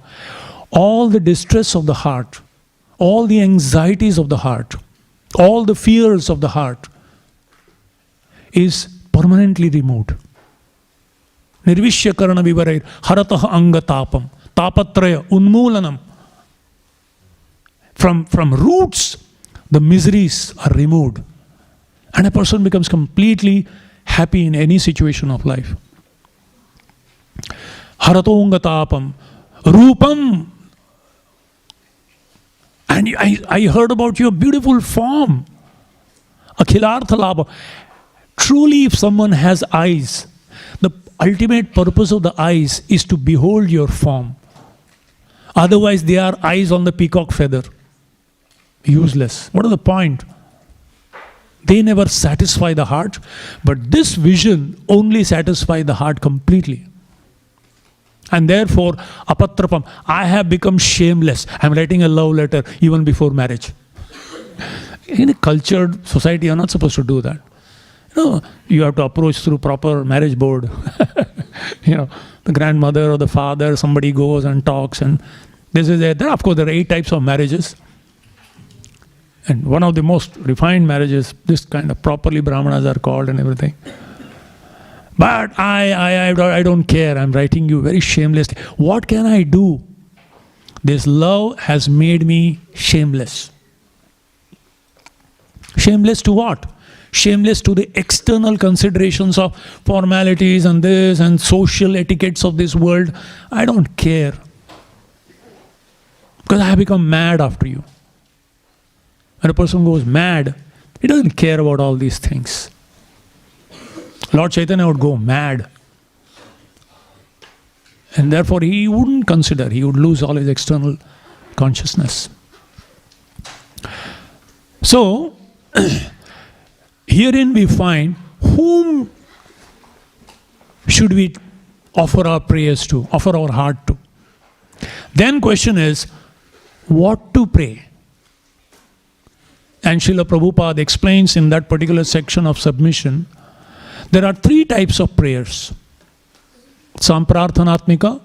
all the distress of the heart, all the anxieties of the heart, all the fears of the heart is permanently removed. Nirvishya karana vivarair haratah anga tapam tapatraya unmoolanam. From roots, the miseries are removed. And a person becomes completely happy in any situation of life. Haratonga tapam rupam. And I heard about your beautiful form. Akhilartha labha. Truly, if someone has eyes, the ultimate purpose of the eyes is to behold your form. Otherwise, they are eyes on the peacock feather. Useless. What is the point? They never satisfy the heart, but this vision only satisfies the heart completely. And therefore, apatrapam, I have become shameless. I am writing a love letter even before marriage. In a cultured society, you are not supposed to do that. You have to approach through proper marriage board. The grandmother or the father, somebody goes and talks, and this is it. Of course, there are 8 types of marriages. And one of the most refined marriages, this kind of properly Brahmanas are called and everything. But I don't care. I'm writing you very shamelessly. What can I do? This love has made me shameless. Shameless to what? Shameless to the external considerations of formalities and this and social etiquettes of this world. I don't care. Because I have become mad after you. When a person goes mad, he doesn't care about all these things. Lord Chaitanya would go mad. And therefore he wouldn't consider, he would lose all his external consciousness. So, herein we find whom should we offer our prayers to, offer our heart to. Then question is, what to pray? And Srila Prabhupada explains in that particular section of submission, there are 3 types of prayers. Samprarthanatmika,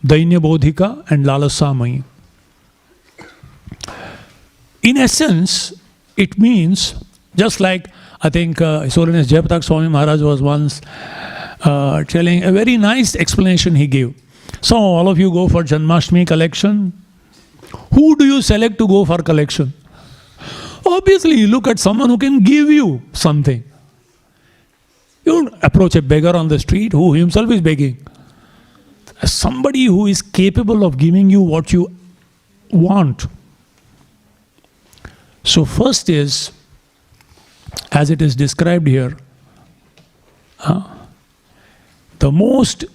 Dainya Bodhika and Lalasamai. In essence, it means, just like I think His Holiness Jayapatak Swami Maharaj was once telling a very nice explanation he gave. So all of you go for Janmashtami collection. Who do you select to go for collection? Obviously, you look at someone who can give you something. You don't approach a beggar on the street who himself is begging. Somebody who is capable of giving you what you want. So first is, as it is described here, the most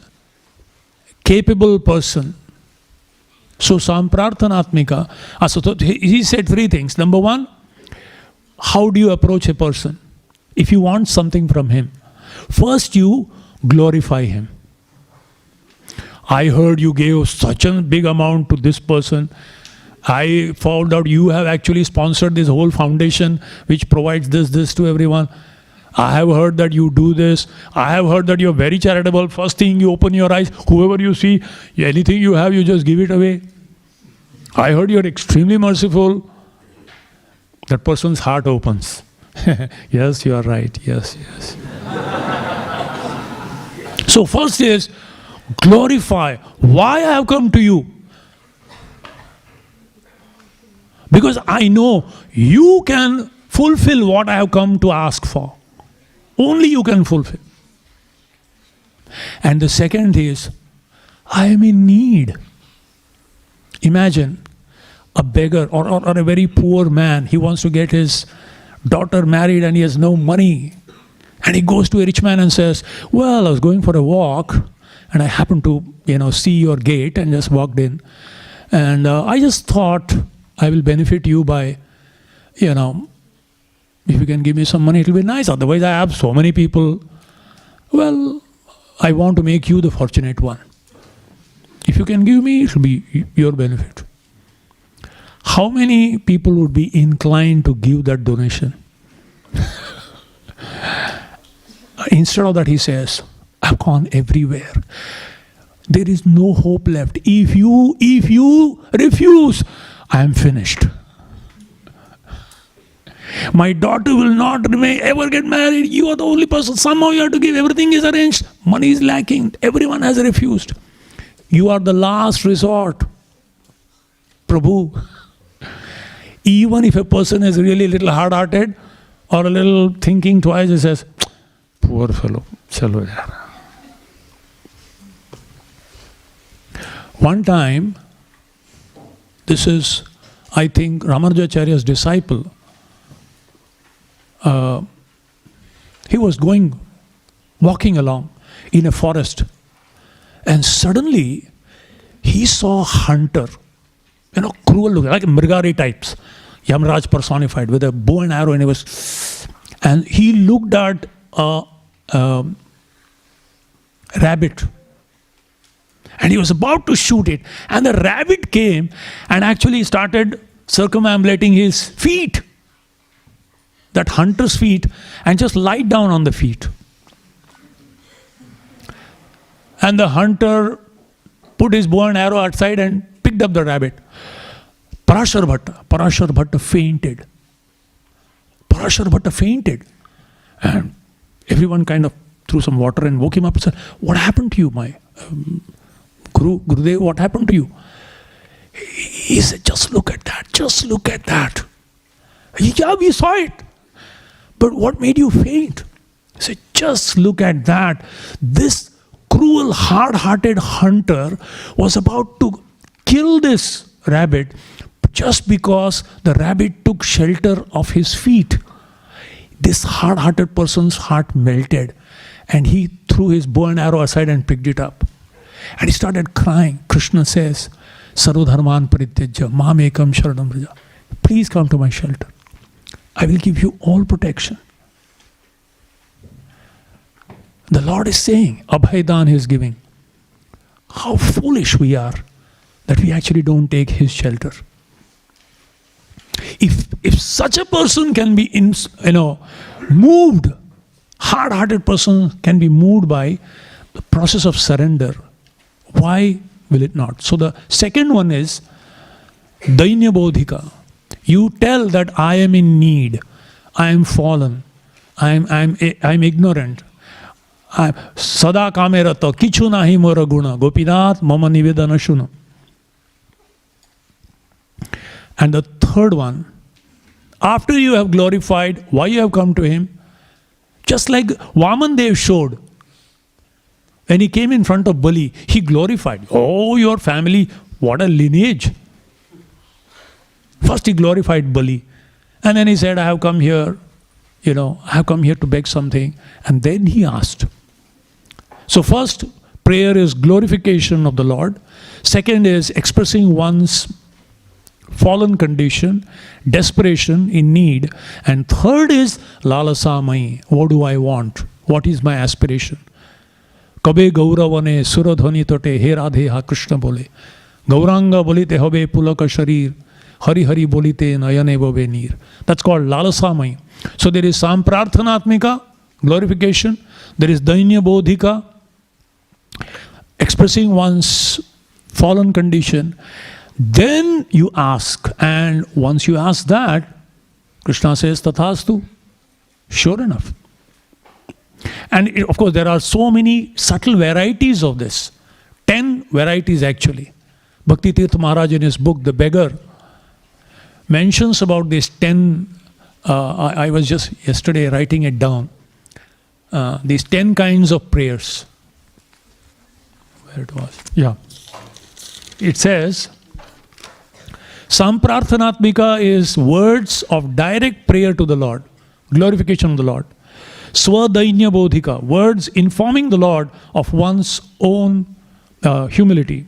capable person. So Samprarthanatmika, so he said 3 things. Number 1, how do you approach a person? If you want something from him, first you glorify him. I heard you gave such a big amount to this person. I found out you have actually sponsored this whole foundation which provides this to everyone. I have heard that you do this. I have heard that you're very charitable. First thing you open your eyes, whoever you see, anything you have, you just give it away. I heard you're extremely merciful. That person's heart opens. Yes, you are right. Yes. So first is glorify. Why I have come to you? Because I know you can fulfill what I have come to ask for. Only you can fulfill. And the second is, I am in need. Imagine a beggar or a very poor man, he wants to get his daughter married and he has no money. And he goes to a rich man and says, well, I was going for a walk and I happened to, see your gate and just walked in. And I just thought I will benefit you by, if you can give me some money, it will be nice. Otherwise, I have so many people. Well, I want to make you the fortunate one. If you can give me, it will be your benefit. how many people would be inclined to give that donation? Instead of that, he says, I've gone everywhere. There is no hope left. If you refuse, I am finished. My daughter will not ever get married. You are the only person. Somehow you have to give. Everything is arranged. Money is lacking. Everyone has refused. You are the last resort. Prabhu, even if a person is really a little hard-hearted or a little thinking twice, he says, poor fellow, chalo yaar. One time, this is, I think, Ramanujacharya's disciple. He was walking along in a forest, and suddenly he saw a hunter, cruel looking, like Mrigari types, Yamraj personified, with a bow and arrow, and he looked at a rabbit, and he was about to shoot it, and the rabbit came and actually started circumambulating his feet, that hunter's feet, and just lied down on the feet. And the hunter put his bow and arrow outside and picked up the rabbit. Parashar Bhatta fainted. Parashar Bhatta fainted. And everyone kind of threw some water and woke him up and said, what happened to you, my Gurudev, what happened to you? He said, just look at that, just look at that. Yeah, we saw it. But what made you faint? He said, just look at that. This cruel, hard-hearted hunter was about to kill this rabbit just because the rabbit took shelter of his feet. This hard-hearted person's heart melted, and he threw his bow and arrow aside and picked it up. And he started crying. Krishna says, Sarvodharman Parityajya, Mam Ekam Sharanam Vraja. Please come to my shelter. I will give you all protection. The Lord is saying, Abhaydan he is giving. How foolish we are that we actually don't take his shelter. If such a person can be moved, hard-hearted person can be moved by the process of surrender, why will it not? So the second one is Dainya Bodhika. You tell that I am in need, I am fallen, I'm ignorant. Sada kamerata kichu nahi mora guna Gopinath mama nivedana shuna. And the third one, after you have glorified why you have come to him, just like Vaman Dev showed, when he came in front of Bali, he glorified. Oh, your family, what a lineage. First he glorified Bali, and then he said, I have come here, I have come here to beg something. And then he asked. So first, prayer is glorification of the Lord. Second is expressing one's fallen condition, desperation, in need. And third is lalasa mai. What do I want? What is my aspiration? Kabe gauravane suradhani tote he radhe ha Krishna bole. Gauranga bolite hobe pulaka sharir. Hari Hari bolite nayane bobe neer. That's called lalasa mai. So there is samprarthanatmika, glorification. There is dainya bodhika, expressing one's fallen condition. Then you ask, and once you ask that, Krishna says tathastu. Sure enough. And of course there are so many subtle varieties of this. 10 varieties actually. Bhakti Tirtha Maharaj in his book, The Beggar, mentions about these 10, I was just yesterday writing it down, these 10 kinds of prayers. Where it was? Yeah. It says, Samprarthanatmika is words of direct prayer to the Lord, glorification of the Lord. Swadainya Bodhika, words informing the Lord of one's own humility.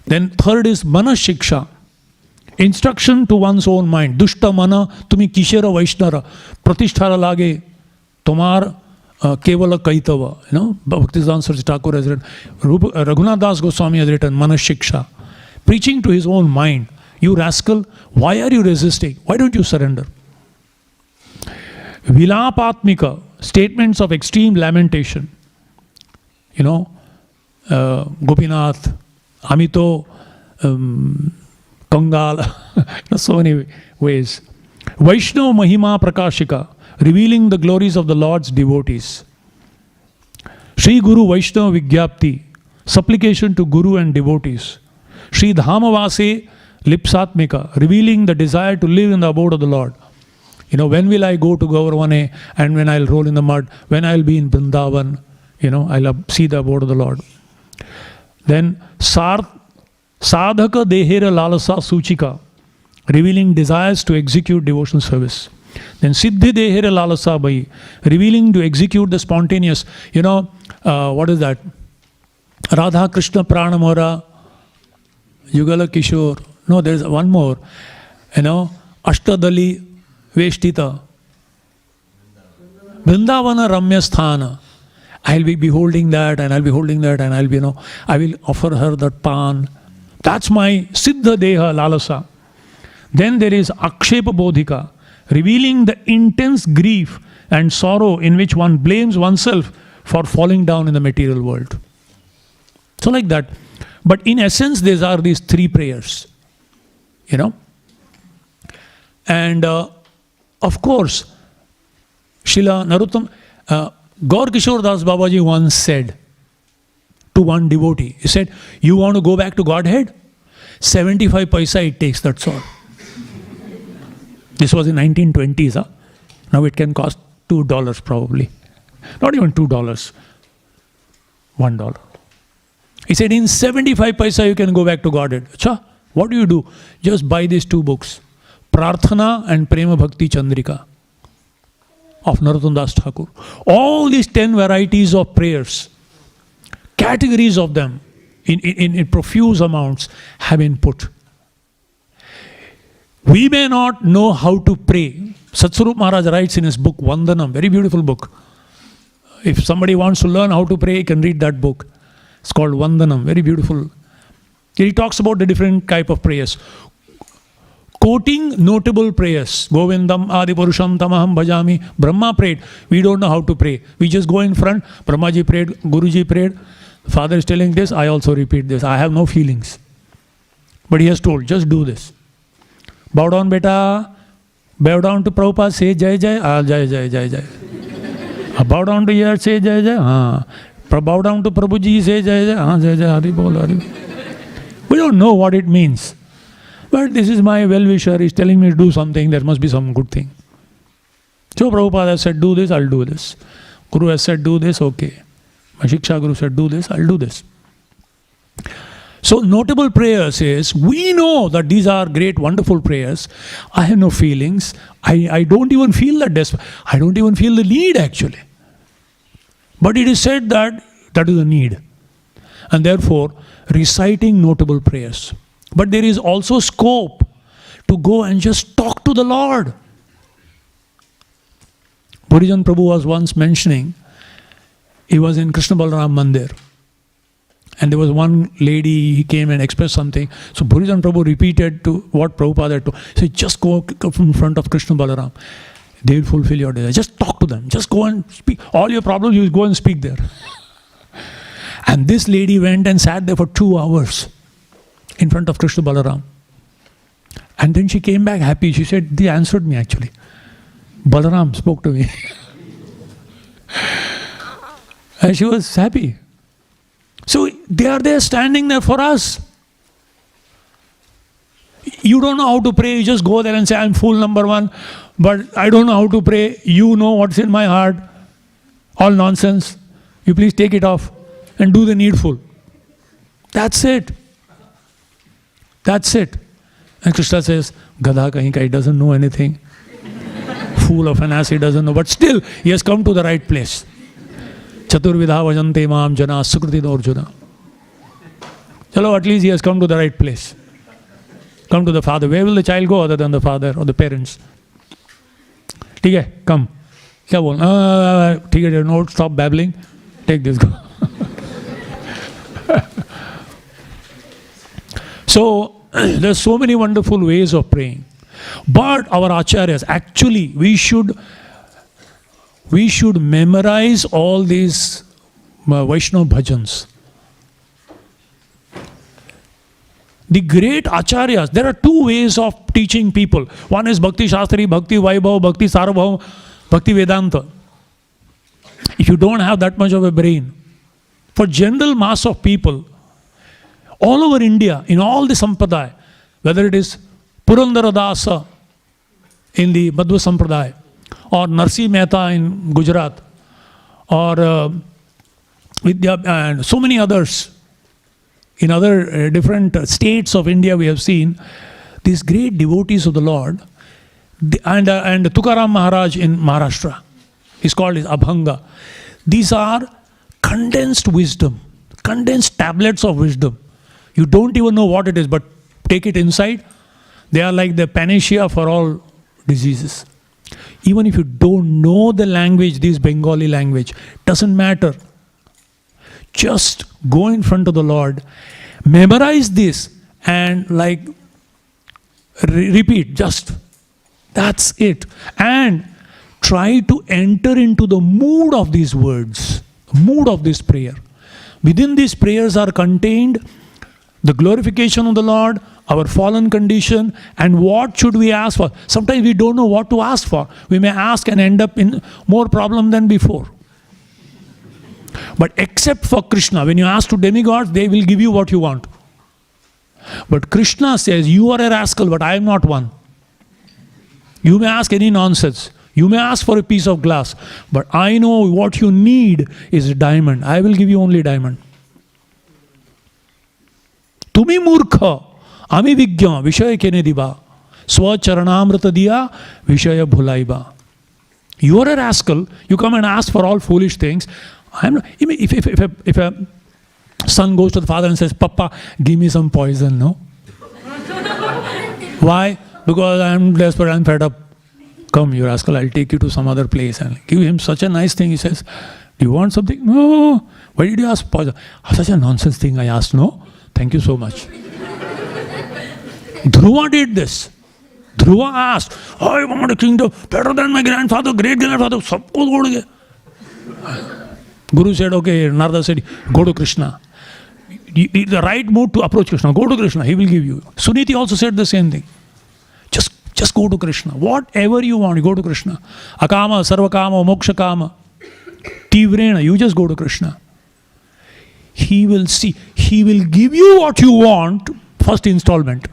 Then third is Manashiksha, instruction to one's own mind. Dushta mana tumi kishera vaishnara pratisthara lage tomar kevala kaitava. Bhaktivedanta Saraswati Thakur has written. Raghunath Das Goswami has written Manashiksha, preaching to his own mind. You rascal, why are you resisting? Why don't you surrender? Vilapatmika, statements of extreme lamentation. You know, Gopinath, Amito, Kangal, so many ways. Vaishnava Mahima Prakashika, revealing the glories of the Lord's devotees. Sri Guru Vaishnava Vigyapti, supplication to Guru and devotees. Sri Dhamavase Lipsatmika, revealing the desire to live in the abode of the Lord. You know, when will I go to Gauravane, and when I'll roll in the mud, when I'll be in Vrindavan, you know, I'll see the abode of the Lord. Then Sadhaka Dehera Lalasa Suchika, revealing desires to execute devotional service. Then Siddhi Dehera Lalasa Bai, revealing to execute the spontaneous, you know, what is that? Radha Krishna Pranamara Yugala Kishore. No, there's one more. You know, Ashtadali Veshtita. Vrindavana Ramya Sthana. I'll be beholding that, and I'll be holding that, and I'll be, you know, I will offer her that pan. That's my Siddha Deha Lalasa. Then there is Akshepa Bodhika, revealing the intense grief and sorrow in which one blames oneself for falling down in the material world. So like that. But in essence, these are these three prayers. You know. And of course, Srila Narottam, Gaur Kishore Das Babaji once said to one devotee, he said, you want to go back to Godhead? 75 paisa it takes, that's all. This was in 1920s. Huh? Now it can cost $2 probably. Not even $2. $1. He said, in 75 paisa you can go back to Godhead. Achha, what do? Just buy these two books. Prarthana and Prema Bhakti Chandrika of Narottam Das Thakur. All these 10 varieties of prayers, categories of them in profuse amounts have been put. We may not know how to pray. Satsarup Maharaj writes in his book Vandanam, very beautiful book. If somebody wants to learn how to pray, he can read that book. It's called Vandanam, very beautiful. He talks about the different type of prayers. Quoting notable prayers. Govindam Adi Purusham Tamaham Bhajami. Brahma prayed. We don't know how to pray. We just go in front. Brahmaji prayed. Guruji prayed. Father is telling this. I also repeat this. I have no feelings. But he has told, just do this. Bow down, beta. Bow down to Prabhupada. Say Jai Jai. Jai Jai Jai Jai. Bow down to here. Say Jai Jai. Bow down to Prabhuji. Say Jai Jai. Jai Jai. Hari Bol. Hari. We don't know what it means. But this is my well-wisher. He's telling me to do something. There must be some good thing. So Prabhupada has said, do this. I'll do this. Guru has said, do this. Okay. My Shiksha Guru said, do this. I'll do this. So notable prayers is, we know that these are great, wonderful prayers. I have no feelings. I don't even feel that I don't even feel the need actually. But it is said that that is a need. And therefore, reciting notable prayers. But there is also scope to go and just talk to the Lord. Burijan Prabhu was once mentioning, he was in Krishna Balaram Mandir. And there was one lady, he came and expressed something. So Burijan Prabhu repeated to what Prabhupada told. He said, just go in front of Krishna Balaram. They will fulfill your desire. Just talk to them. Just go and speak. All your problems, you go and speak there. And this lady went and sat there for 2 hours in front of Krishna Balaram. And then she came back happy. She said, they answered me actually. Balaram spoke to me. And she was happy. So they are there standing there for us. You don't know how to pray. You just go there and say, I'm fool number one. But I don't know how to pray. You know what's in my heart. All nonsense. You please take it off and do the needful. That's it. That's it. And Krishna says, Gadha kahin ka, he doesn't know anything. Fool of an ass, he doesn't know. But still, he has come to the right place. Chaturvidha vajante maam jana sukriti dorjuna. Chalo, at least he has come to the right place. Come to the father. Where will the child go other than the father or the parents? ठीक है, come. क्या बोल? ठीक है, no, stop babbling. Take this, go. So, There's so many wonderful ways of praying. But our acharyas, actually, we should memorize all these Vaishnava bhajans. The great acharyas, there are two ways of teaching people. One is Bhakti Shastri, Bhakti Vaibhav, Bhakti Sarvabhaum, Bhaktivedanta. If you don't have that much of a brain, for general mass of people, all over India, in all the sampradaya, whether it is Purandara Dasa in the Madhva Sampradaya, or Narsi Mehta in Gujarat, or Vidya, and so many others in other different states of India, we have seen these great devotees of the Lord, and Tukaram Maharaj in Maharashtra is called as Abhanga. These are condensed wisdom, condensed tablets of wisdom. You don't even know what it is, but take it inside. They are like the panacea for all diseases. Even if you don't know the language, this Bengali language, doesn't matter. Just go in front of the Lord, memorize this, and repeat, just that's it. And try to enter into the mood of these words, mood of this prayer. Within these prayers are contained the glorification of the Lord, our fallen condition, and what should we ask for. Sometimes we don't know what to ask for. We may ask and end up in more problem than before. But except for Krishna, when you ask to demigods, they will give you what you want. But Krishna says, you are a rascal, but I am not one. You may ask any nonsense. You may ask for a piece of glass. But I know what you need is a diamond. I will give you only diamond. Tumi murkha, ami vigya, vishaya kene diba, swa charanamrita diya, vishaya bhulaiba. You are a rascal. You come and ask for all foolish things. If a son goes to the father and says, Papa, give me some poison, no? Why? Because I am desperate, I am fed up. Come, you rascal, I'll take you to some other place and give him such a nice thing. He says, do you want something? No. Why did you ask poison? Such a nonsense thing I asked, no? Thank you so much. Dhruva did this. Dhruva asked, I want a kingdom better than my grandfather, great grandfather. Guru said, okay. Narada said, go to Krishna. The right mood to approach Krishna. Go to Krishna, he will give you. Suniti also said the same thing. Just go to Krishna. Whatever you want, you go to Krishna. Akama, sarvakama, mokshakama. Tivrena, you just go to Krishna. He will see. He will give you what you want, first installment.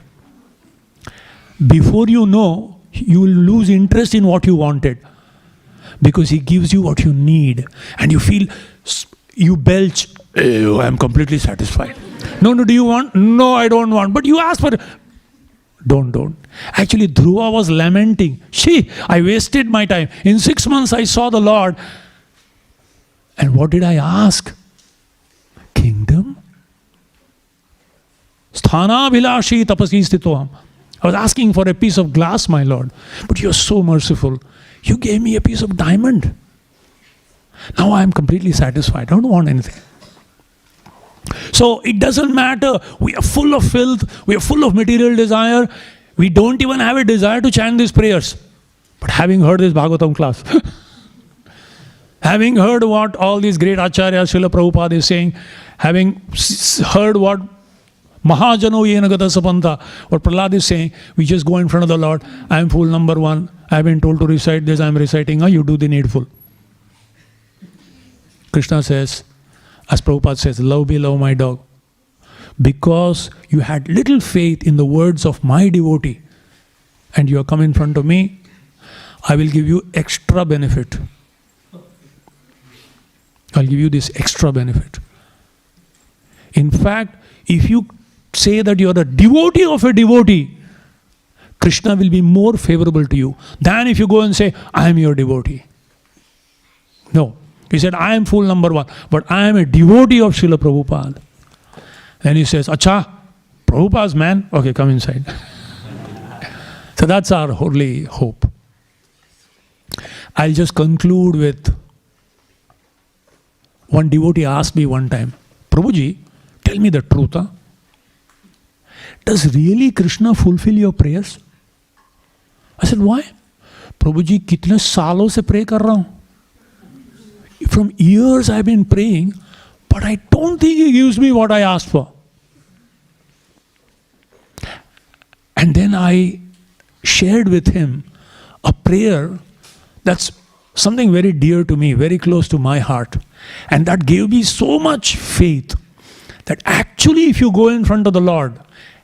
Before you know, you will lose interest in what you wanted. Because he gives you what you need. And you feel, you belch, I am completely satisfied. No, do you want? No, I don't want. But you ask for it. Don't. Actually, Dhruva was lamenting. I wasted my time. In 6 months, I saw the Lord. And what did I ask? Kingdom? Sthana vilashi tapasi stitoham. I was asking for a piece of glass, my Lord. But you're so merciful. You gave me a piece of diamond. Now I am completely satisfied. I don't want anything. So it doesn't matter. We are full of filth. We are full of material desire. We don't even have a desire to chant these prayers. But having heard this Bhagavatam class, having heard what all these great acharyas, Srila Prabhupada is saying, having heard what Mahajano Yena Gata Sapanta, what Prahlad is saying, we just go in front of the Lord. I am fool number one. I have been told to recite this. I am reciting. You do the needful. Krishna says, as Prabhupada says, love me, love my dog. Because you had little faith in the words of my devotee and you have come in front of me, I will give you extra benefit. I'll give you this extra benefit. In fact, if you say that you are a devotee of a devotee, Krishna will be more favorable to you than if you go and say, I am your devotee. No. He said, I am fool number one, but I am a devotee of Srila Prabhupada. Then he says, Acha, Prabhupada's man? Okay, come inside. So that's our holy hope. I'll just conclude with one devotee asked me one time, Prabhuji, tell me the truth. Huh? does really Krishna fulfill your prayers? I said, why? Prabhu ji, kitne saalon se pray kar raha hu. From years I've been praying, but I don't think he gives me what I asked for. And then I shared with him a prayer that's something very dear to me, very close to my heart. And that gave me so much faith that actually if you go in front of the Lord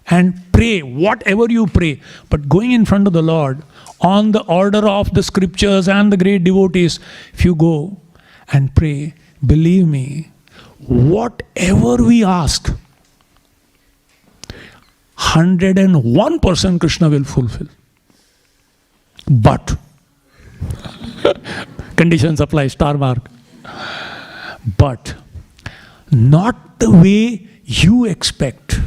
and pray whatever you pray, but going in front of the Lord on the order of the scriptures and the great devotees, if you go and pray, believe me, whatever we ask, 101% Krishna will fulfill. But, conditions apply, star mark. But, not the way you expect.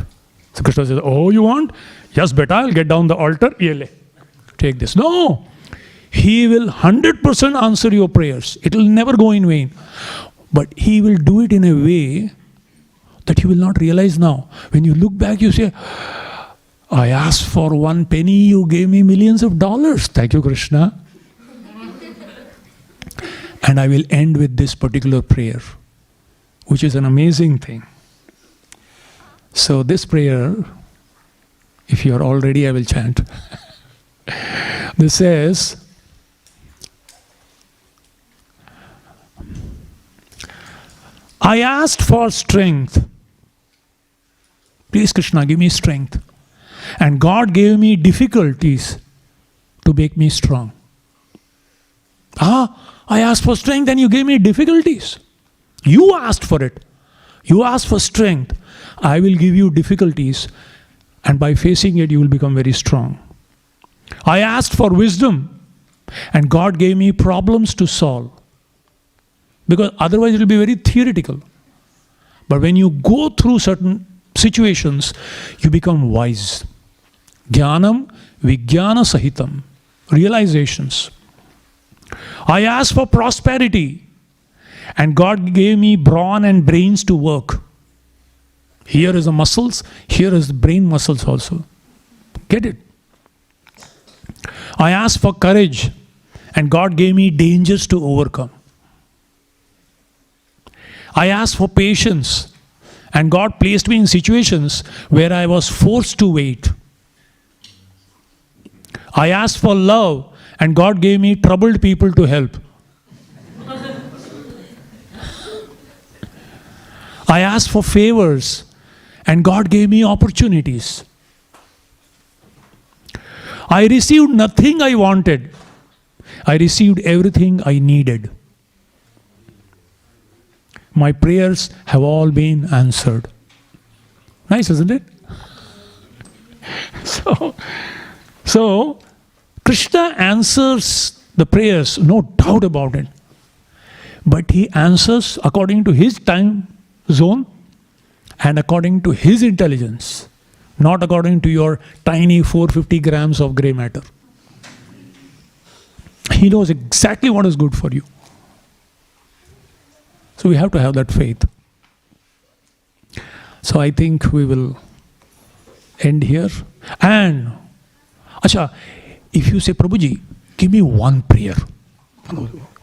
So Krishna says, oh, you want? Yes, beta, I'll get down the altar. Take this. No. He will 100% answer your prayers. It will never go in vain. But he will do it in a way that you will not realize now. When you look back, you say, I asked for 1 penny, you gave me millions of dollars. Thank you, Krishna. And I will end with this particular prayer, which is an amazing thing. So this prayer, if you are all ready, I will chant. This says, I asked for strength. Please, Krishna, give me strength. And God gave me difficulties to make me strong. I asked for strength and you gave me difficulties. You asked for it. You asked for strength. I will give you difficulties, and by facing it, you will become very strong. I asked for wisdom, and God gave me problems to solve. Because otherwise it will be very theoretical. But when you go through certain situations, you become wise. Jnanam vijnana sahitam. Realizations. I asked for prosperity, and God gave me brawn and brains to work. Here is the muscles, here is the brain muscles also. Get it? I asked for courage, and God gave me dangers to overcome. I asked for patience, and God placed me in situations where I was forced to wait. I asked for love, and God gave me troubled people to help. I asked for favors, and God gave me opportunities. I received nothing I wanted. I received everything I needed. My prayers have all been answered. Nice, isn't it? So Krishna answers the prayers, no doubt about it. But he answers according to his time zone and according to his intelligence, not according to your tiny 450 grams of grey matter. He knows exactly what is good for you. So we have to have that faith. So I think we will end here. And, if you say, Prabhuji, give me one prayer.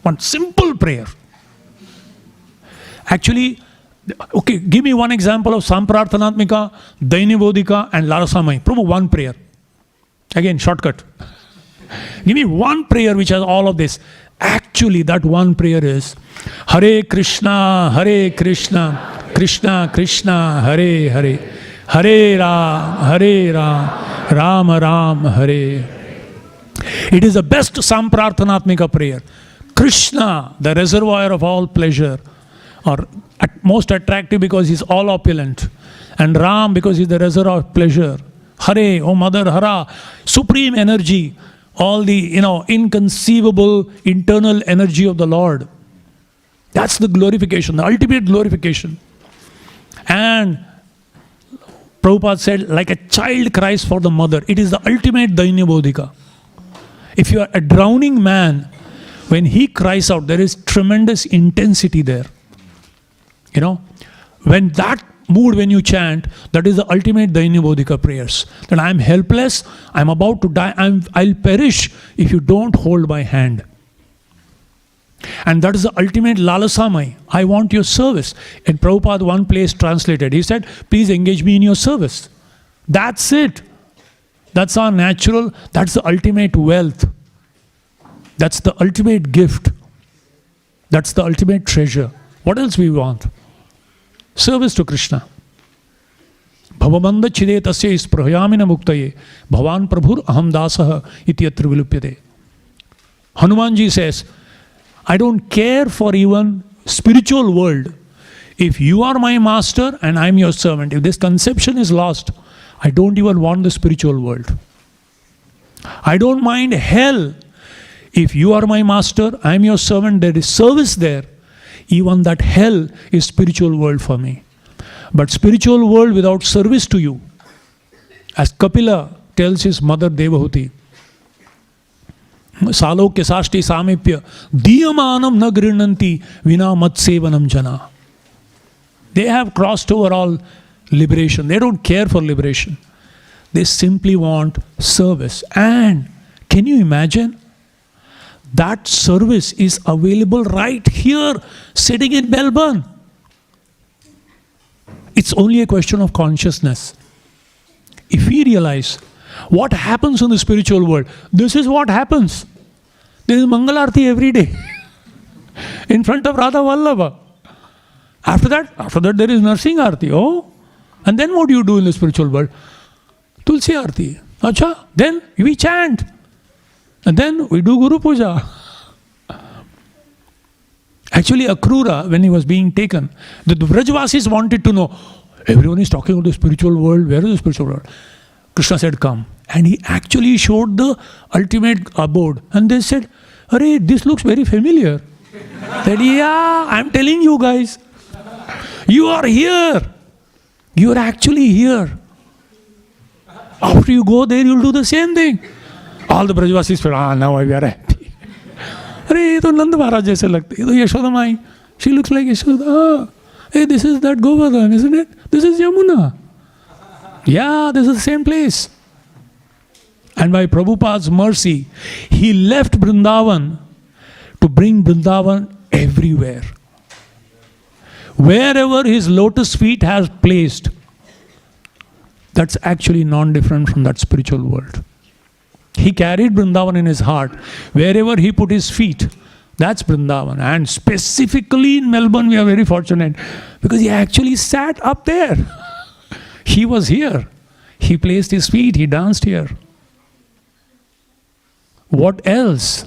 One simple prayer. Actually, okay, give me one example of Samprarthanatmika, Dainibodhika and Larasamai. Prabhu, one prayer. Again, shortcut. Give me one prayer which has all of this. Actually, that one prayer is Hare Krishna, Krishna Krishna, Hare Hare, Hare Ram, Ram Ram, Hare. It is the best Samprarthanatmika prayer. Krishna, the reservoir of all pleasure, or most attractive because he's all opulent, and Ram because he's the reservoir of pleasure. Hare, oh Mother Hara, supreme energy, all the inconceivable internal energy of the Lord. That's the glorification, the ultimate glorification. And Prabhupada said, like a child cries for the mother. It is the ultimate Dainibodhika. If you are a drowning man, when he cries out, there is tremendous intensity there. When that mood when you chant, that is the ultimate Dainyabodhika prayers. That I am helpless, I am about to die, I'll perish if you don't hold my hand. And that is the ultimate Lalasamai. I want your service. In Prabhupada, one place translated, he said, please engage me in your service. That's it. That's our natural, that's the ultimate wealth. That's the ultimate gift. That's the ultimate treasure. What else we want? Service to Krishna. Bhavamanda chide tasya isprahayamina muktaye bhavan prabhur aham dasaha ityatra vilupyate. Hanumanji says, I don't care for even spiritual world. If you are my master and I am your servant, if this conception is lost, I don't even want the spiritual world. I don't mind hell. If you are my master, I am your servant, there is service there. Even that hell is spiritual world for me. But spiritual world without service to you, as Kapila tells his mother Devahuti, Salokya Sashti Samipya Diyamanam na grinanti vina matsevanam jana. They have crossed over all liberation. They don't care for liberation. They simply want service. And can you imagine? That service is available right here, sitting in Melbourne. It's only a question of consciousness. If we realize what happens in the spiritual world, this is what happens. There is Mangalarti every day in front of Radha Vallabha. After that there is Narsing Arti. Oh, and then what do you do in the spiritual world? Tulsi Arti. Acha, then we chant. And then we do Guru Puja. Actually, Akrura, when he was being taken, the Vrajvasis wanted to know, everyone is talking about the spiritual world, where is the spiritual world? Krishna said, come. And he actually showed the ultimate abode. And they said, Hare, this looks very familiar. Said, yeah, I'm telling you guys, you are here. You are actually here. After you go there, you'll do the same thing. All the Brajvasis said, now we are happy. Hare, ye to Nanda Maharaj jaise lagte. Ye to Yashoda Mai. She looks like Yashoda. Hey, this is that Govardhan, isn't it? This is Yamuna. Yeah, this is the same place. And by Prabhupada's mercy, he left Vrindavan to bring Vrindavan everywhere. Wherever his lotus feet has placed, that's actually non-different from that spiritual world. He carried Vrindavan in his heart. Wherever he put his feet, that's Vrindavan. And specifically in Melbourne, we are very fortunate because he actually sat up there. He was here. He placed his feet, he danced here. What else?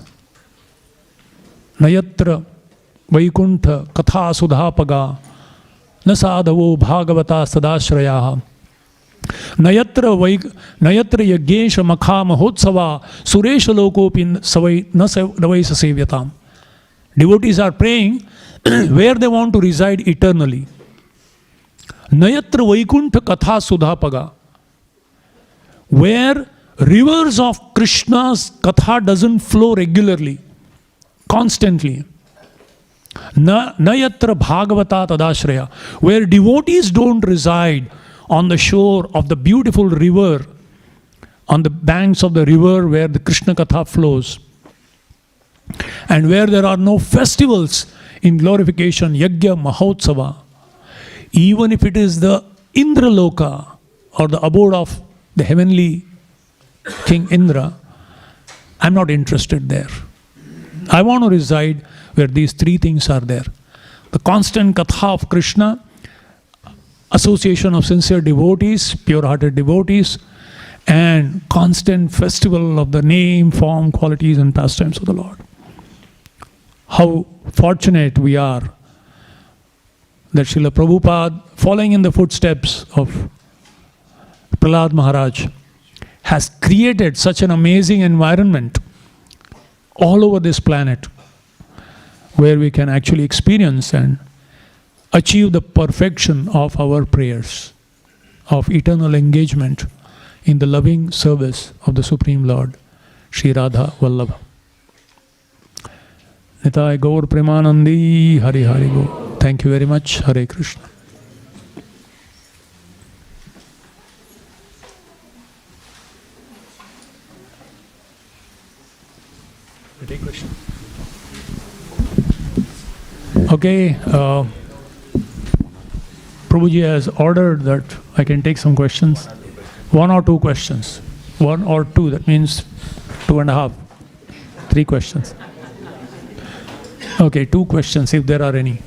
Nayatra Vaikuntha Katha Sudhapaga Nasadavo Bhagavata Sadashrayaha Nayatra Yagesha Makha Mahotsava Suresha Lokopin Savai Navaisa Sevyatam. Devotees are praying where they want to reside eternally. Nayatra Vaikuntha Katha Sudhapaga, where rivers of Krishna's Katha doesn't flow regularly, constantly. Nayatra Bhagavata Tadashraya, where devotees don't reside on the shore of the beautiful river, on the banks of the river where the Krishna Katha flows, and where there are no festivals in glorification, Yajna Mahotsava. Even if it is the Indraloka or the abode of the heavenly King Indra, I'm not interested there. I want to reside where these three things are there. The constant Katha of Krishna, association of sincere devotees, pure-hearted devotees, and constant festival of the name, form, qualities, and pastimes of the Lord. How fortunate we are that Srila Prabhupada, following in the footsteps of Prahlad Maharaj, has created such an amazing environment all over this planet where we can actually experience and achieve the perfection of our prayers, of eternal engagement in the loving service of the Supreme Lord, Sri Radha Vallabha. Nitai Gaur Premanandi, Hare Hare Go. Thank you very much. Hare Krishna. Okay, Prabhuji has ordered that I can take some questions. 1 or 2 questions. 1 or 2, that means 2.5. 3 questions. Okay, 2 questions if there are any.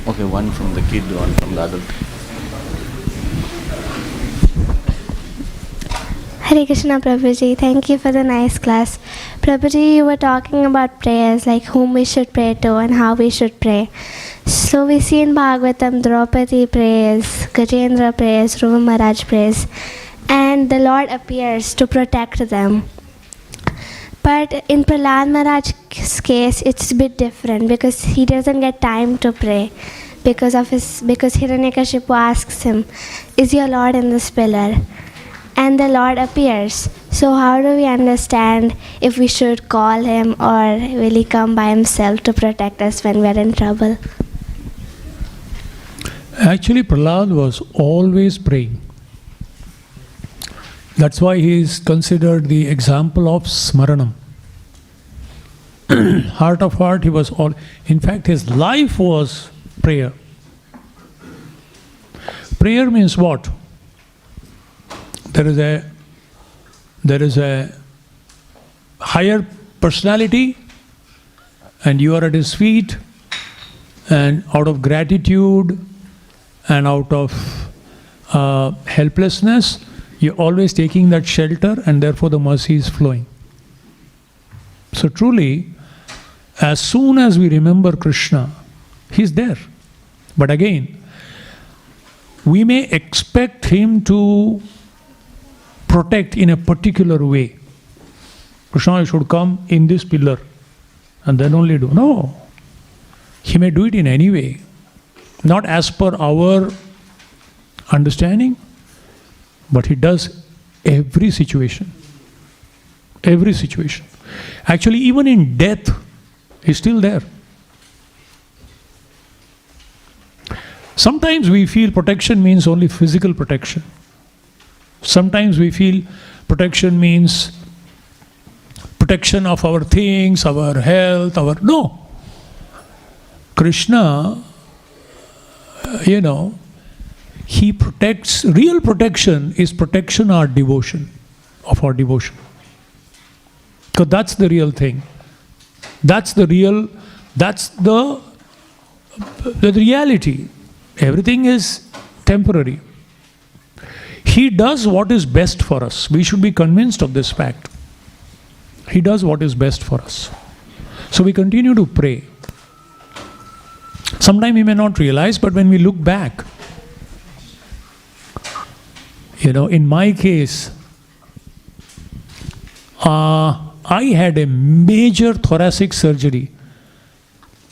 Okay, 1 from the kid, 1 from the adult. Hare Krishna, Prabhuji. Thank you for the nice class. Prabhuji, you were talking about prayers, like whom we should pray to and how we should pray. So we see in Bhagavatam, Draupadi prays, Gajendra prays, Dhruva Maharaj prays, and the Lord appears to protect them. But in Prahlad Maharaj's case, it's a bit different because he doesn't get time to pray because Hiranyakashipu asks him, "Is your Lord in this pillar?" And the Lord appears. So how do we understand if we should call him or will he come by himself to protect us when we're in trouble? Actually, Prahlad was always praying. That's why he is considered the example of Smaranam. Heart of heart, he was all. In fact, his life was prayer. Prayer means what? There is a higher personality, and you are at his feet, and out of gratitude and out of helplessness, you're always taking that shelter, and therefore the mercy is flowing. So truly, as soon as we remember Krishna, he's there. But again, we may expect him to protect in a particular way. Krishna, you should come in this pillar and then only do. No. He may do it in any way. Not as per our understanding, but he does every situation. Every situation. Actually, even in death, he's still there. Sometimes we feel protection means only physical protection. Sometimes we feel protection means protection of our things, our health, No. Krishna, he protects. Real protection is protection of our devotion. Because that's the real thing. That's the reality. Everything is temporary. He does what is best for us. We should be convinced of this fact. He does what is best for us. So we continue to pray. Sometimes we may not realize, but when we look back, in my case, I had a major thoracic surgery.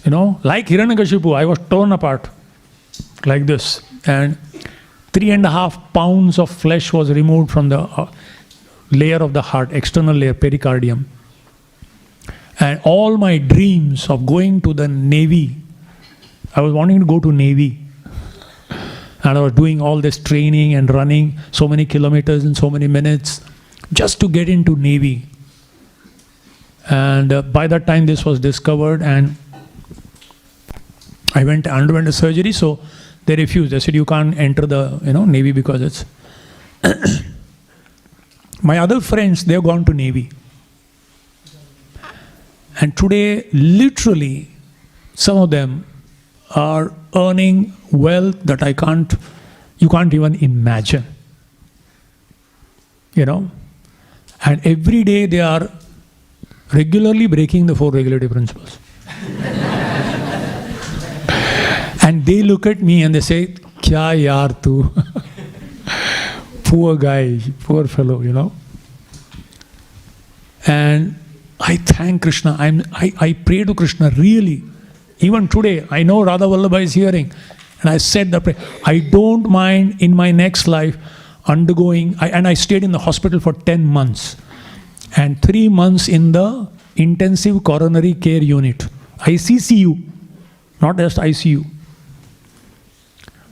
Like Hiranyakashipu, I was torn apart like this. And 3.5 pounds of flesh was removed from the layer of the heart, external layer, pericardium. And all my dreams of going to the Navy, I was wanting to go to Navy. And I was doing all this training and running so many kilometers in so many minutes just to get into Navy. And by that time this was discovered, and I underwent a surgery, so they refused. They said you can't enter the Navy because it's... My other friends, they've gone to Navy. And today, literally, some of them are earning wealth that you can't even imagine. And every day they are regularly breaking the 4 regulative principles. And they look at me and they say, "Kya yaar tu?" Poor guy, poor fellow, And I thank Krishna. I pray to Krishna really. Even today, I know Radha Vallabha is hearing. And I said the prayer. I don't mind in my next life undergoing, and I stayed in the hospital for 10 months. And 3 months in the intensive coronary care unit. ICCU, not just ICU.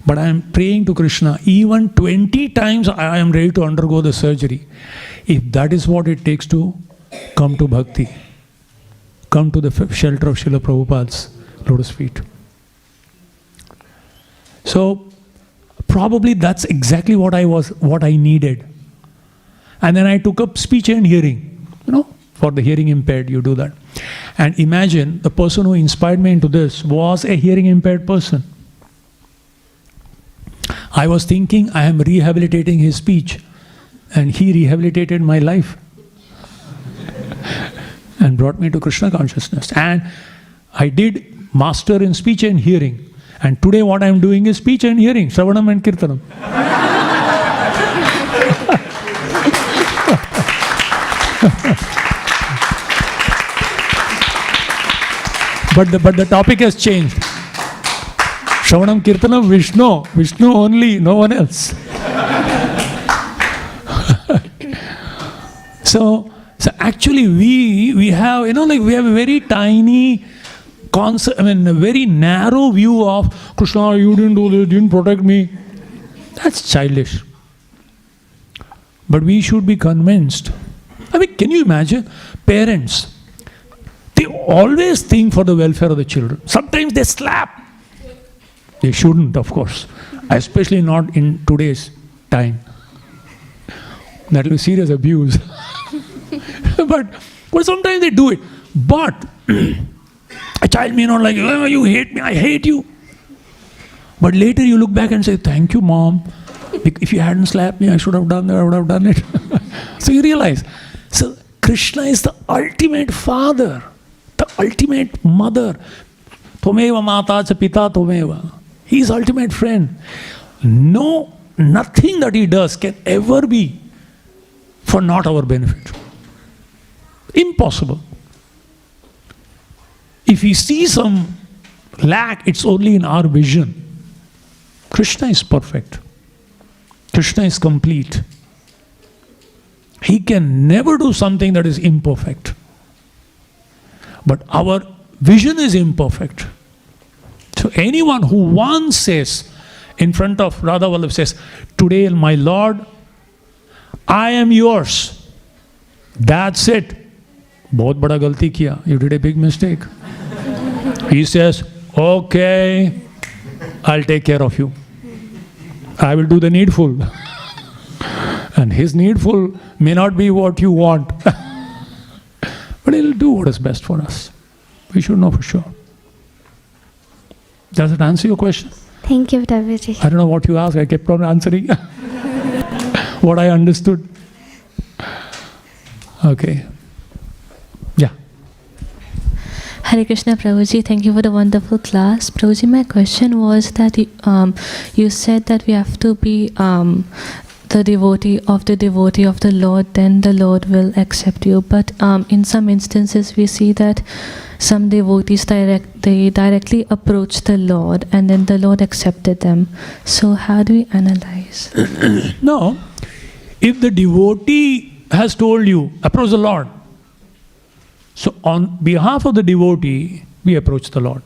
But I am praying to Krishna, even 20 times I am ready to undergo the surgery. If that is what it takes to come to bhakti. Come to the shelter of Srila Prabhupada's lotus feet. So probably that's exactly what I needed. And then I took up speech and hearing. For the hearing impaired, you do that. And imagine the person who inspired me into this was a hearing impaired person. I was thinking I am rehabilitating his speech, and he rehabilitated my life and brought me to Krishna consciousness. And I did master in speech and hearing. And today what I am doing is speech and hearing, Shravanam and Kirtanam. But the topic has changed. Shravanam, Kirtanam, Vishnu only, no one else. So actually we have, we have a very tiny concept, a very narrow view of Krishna, you didn't do this, didn't protect me. That's childish. But we should be convinced. Can you imagine? Parents, they always think for the welfare of the children. Sometimes they slap. They shouldn't, of course. Especially not in today's time. That will be serious abuse. But sometimes they do it. But a child may not like, oh, you hate me, I hate you. But later you look back and say, thank you, mom. If you hadn't slapped me, I should have done that, I would have done it. So you realize. So Krishna is the ultimate father, the ultimate mother. Tomeva mata cha pita tomeva. He is ultimate friend. No, nothing that he does can ever be for not our benefit. Impossible. If we see some lack, it's only in our vision. Krishna is perfect. Krishna is complete. He can never do something that is imperfect. But our vision is imperfect. So anyone who once says, in front of Radha Vallabh says, today my Lord, I am yours. That's it. बहुत बड़ा गलती किया. You did a big mistake. He says, okay, I'll take care of you. I will do the needful. And his needful may not be what you want. But he'll do what is best for us. We should know for sure. Does it answer your question? Thank you, Prabhuji. I don't know what you asked. I kept on answering what I understood. Okay. Yeah. Hare Krishna, Prabhuji. Thank you for the wonderful class. Prabhuji, my question was that you said that we have to be the devotee of the Lord, then the Lord will accept you. But in some instances, we see that some devotees directly approach the Lord, and then the Lord accepted them. So how do we analyze? No. If the devotee has told you, approach the Lord. So on behalf of the devotee, we approach the Lord.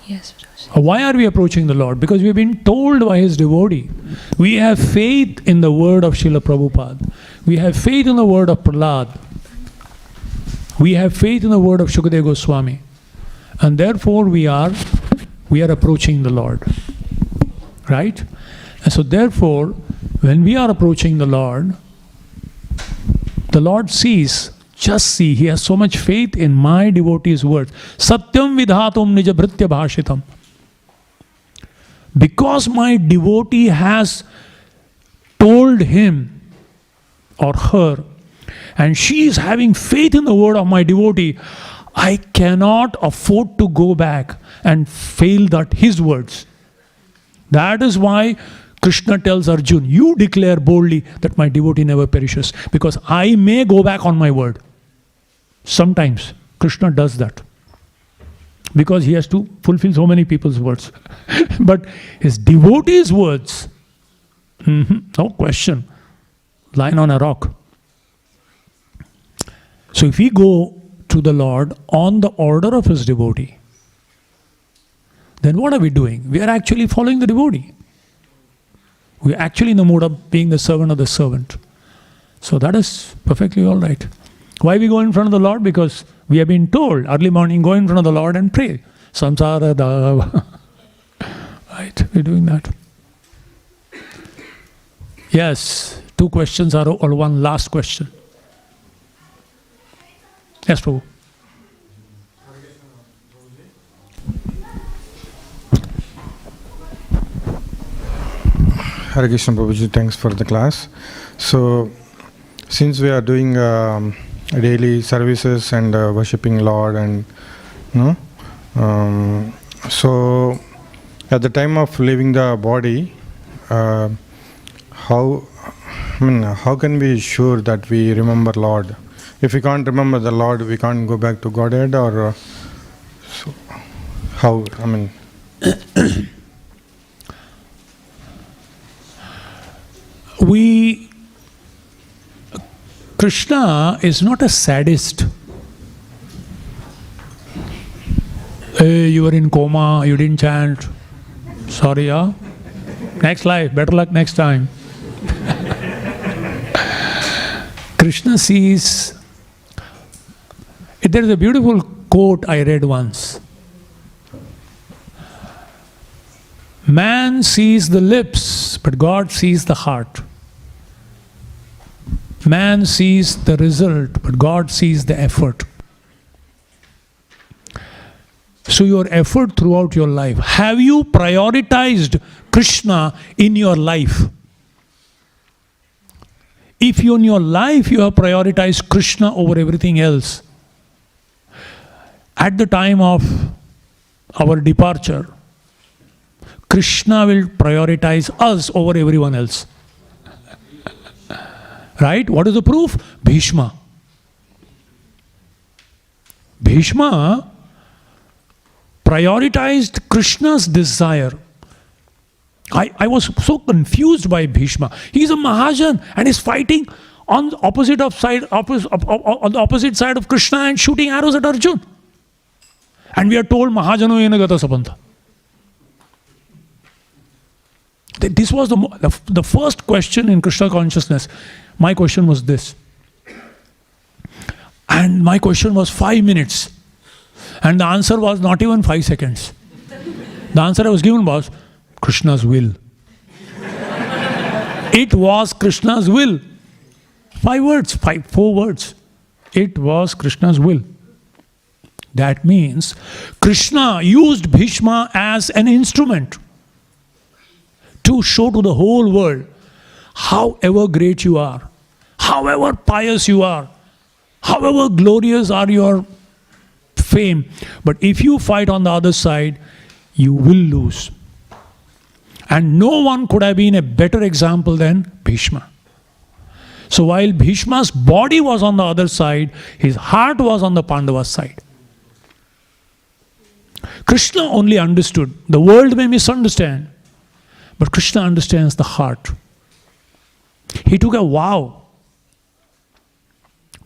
Yes, Prabhuji. Why are we approaching the Lord? Because we've been told by his devotee. We have faith in the word of Srila Prabhupada. We have faith in the word of Prahlad. We have faith in the word of Shukadeva Goswami. And therefore we are approaching the Lord. Right? And so therefore, when we are approaching the Lord sees, just see, he has so much faith in my devotee's words. Satyam vidhatum nija bhritya bhashitam. Because my devotee has told him or her, and she is having faith in the word of my devotee, I cannot afford to go back and fail his words. That is why Krishna tells Arjuna, you declare boldly that my devotee never perishes, because I may go back on my word. Sometimes Krishna does that because he has to fulfill so many people's words. But his devotee's words, no question, lying on a rock. So if we go to the Lord on the order of his devotee, then what are we doing? We are actually following the devotee. We are actually in the mode of being the servant of the servant. So that is perfectly all right. Why we go in front of the Lord? Because we have been told early morning, go in front of the Lord and pray. Samsara Dava. Right, we're doing that. Yes, 2 questions or one last question. Yes, Prabhu. Hare Krishna Prabhuji, thanks for the class. So, since we are doing daily services and worshipping Lord, and so at the time of leaving the body, how can we be sure that we remember Lord? If we can't remember the Lord, we can't go back to Godhead, or so how? Krishna is not a sadist. Hey, you were in coma, you didn't chant. Sorry, yeah? Next life, better luck next time. Krishna sees. There is a beautiful quote I read once. Man sees the lips, but God sees the heart. Man sees the result, but God sees the effort. So your effort throughout your life, have you prioritized Krishna in your life? If in your life you have prioritized Krishna over everything else, at the time of our departure, Krishna will prioritize us over everyone else. Right? What is the proof? Bhishma. Bhishma prioritized Krishna's desire. I was so confused by Bhishma. He's a Mahajan and is fighting on the opposite side of Krishna and shooting arrows at Arjuna. And we are told Mahajano yena gata sabanta. This was the first question in Krishna consciousness. My question was this. And my question was 5 minutes. And the answer was not even 5 seconds. The answer I was given was Krishna's will. It was Krishna's will. 4 words. It was Krishna's will. That means Krishna used Bhishma as an instrument to show to the whole world, however great you are, however pious you are, however glorious are your fame, but if you fight on the other side, you will lose. And no one could have been a better example than Bhishma. So while Bhishma's body was on the other side, his heart was on the Pandava's side. Krishna only understood. The world may misunderstand, but Krishna understands the heart. He took a vow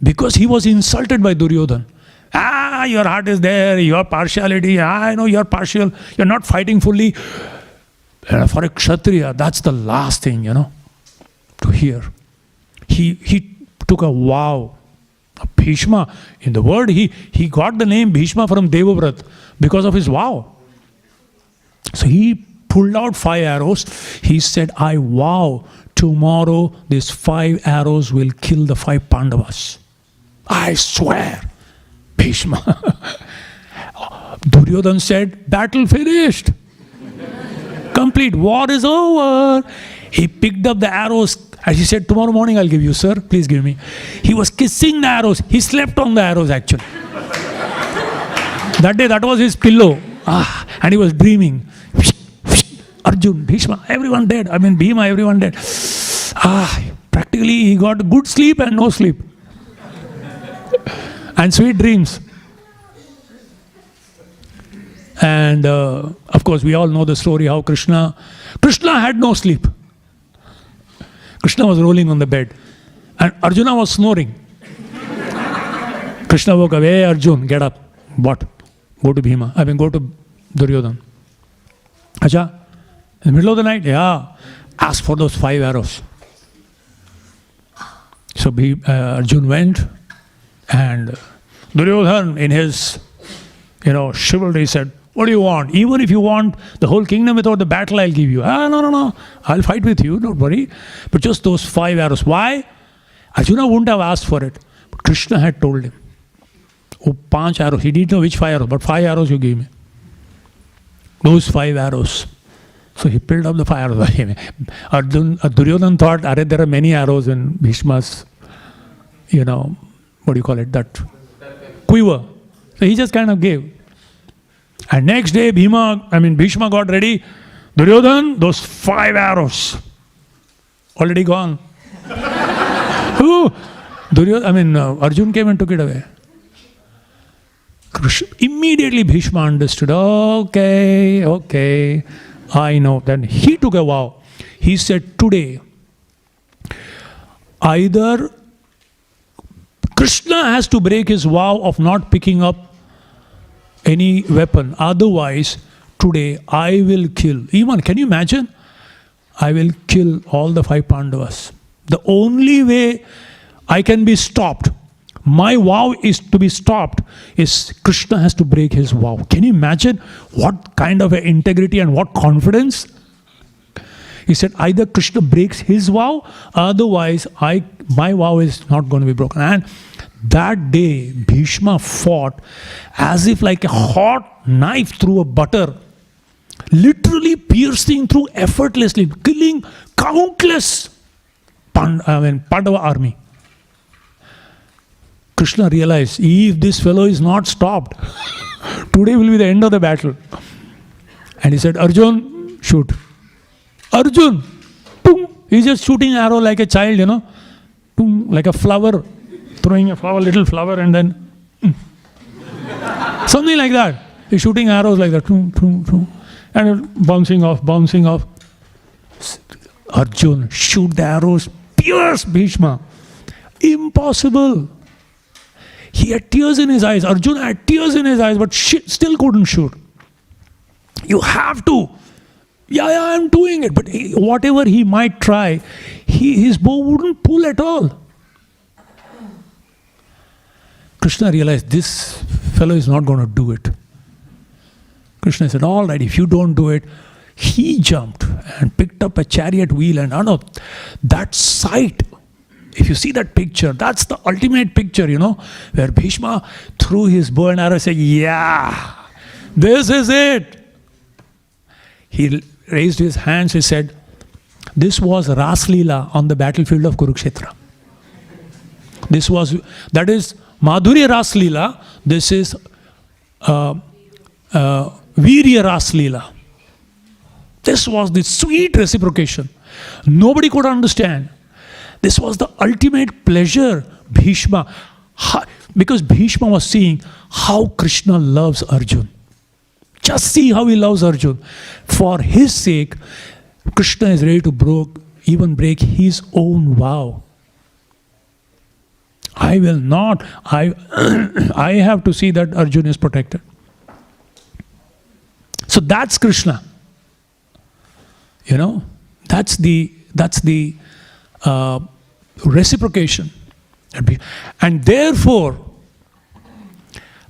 because he was insulted by Duryodhana. Your heart is there, your partiality, I know you're partial, you're not fighting fully. For a Kshatriya, that's the last thing, to hear. He took a vow. Bhishma, in the word, he got the name Bhishma from Devavrat because of his vow. So he pulled out 5 arrows. He said, I vow tomorrow these 5 arrows will kill the 5 Pandavas. I swear. Bhishma. Duryodhana said, battle finished. Complete. War is over. He picked up the arrows. And he said, tomorrow morning I'll give you, sir. Please give me. He was kissing the arrows. He slept on the arrows actually. That day, that was his pillow. And he was dreaming. Arjun, Bhishma, everyone dead. Bhima, everyone dead. Practically he got good sleep and no sleep. And sweet dreams. And of course, we all know the story how Krishna had no sleep. Krishna was rolling on the bed. And Arjuna was snoring. Krishna woke up, hey Arjun, get up. What? Go to Bhima. Go to Duryodhana. Acha? In the middle of the night? Yeah. Ask for those 5 arrows. So Arjun went, And Duryodhana, in his, chivalry, said, "What do you want? Even if you want the whole kingdom without the battle, I'll give you." No. I'll fight with you, don't worry. But just those 5 arrows. Why? Arjuna wouldn't have asked for it. But Krishna had told him. Oh, 5 arrows. He didn't know which 5 arrows, but 5 arrows you gave me. Those 5 arrows. So he pulled up the 5 arrows. Duryodhana thought, there are many arrows in Bhishma's, what do you call it, that quiver. So he just kind of gave. And next day, Bhishma got ready. Duryodhana, those 5 arrows, already gone. Arjun came and took it away. Immediately Bhishma understood, okay, I know. Then he took a vow. He said, today, either Krishna has to break his vow of not picking up any weapon. Otherwise, today I will kill. Even, can you imagine? I will kill all the 5 Pandavas. The only way I can be stopped, my vow is to be stopped, is Krishna has to break his vow. Can you imagine what kind of integrity and what confidence? He said, either Krishna breaks his vow, otherwise my vow is not going to be broken. And that day, Bhishma fought as if like a hot knife through a butter, literally piercing through effortlessly, killing countless Pandava army. Krishna realized, if this fellow is not stopped, today will be the end of the battle. And he said, Arjun, shoot. Arjun, boom. He's just shooting arrow like a child, boom, like a flower, throwing a flower, little flower, and then something like that. He's shooting arrows like that, and bouncing off. Arjun, shoot the arrows, pierce Bhishma. Impossible. He had tears in his eyes. Arjuna had tears in his eyes, but still couldn't shoot. You have to. Yeah, I'm doing it. But whatever he might try, his bow wouldn't pull at all. Krishna realized this fellow is not going to do it. Krishna said, all right, if you don't do it, he jumped and picked up a chariot wheel, and that sight, if you see that picture, that's the ultimate picture, where Bhishma threw his bow and arrow and said, yeah, this is it. He raised his hands, he said, this was Ras Leela on the battlefield of Kurukshetra. That is Madhurya Ras Leela, this is Virya Ras Leela. This was the sweet reciprocation. Nobody could understand. This was the ultimate pleasure, Bhishma. Because Bhishma was seeing how Krishna loves Arjun. Just see how he loves Arjun. For his sake, Krishna is ready to even break his own vow. I will not. I have to see that Arjun is protected. So that's Krishna. That's the reciprocation. And therefore,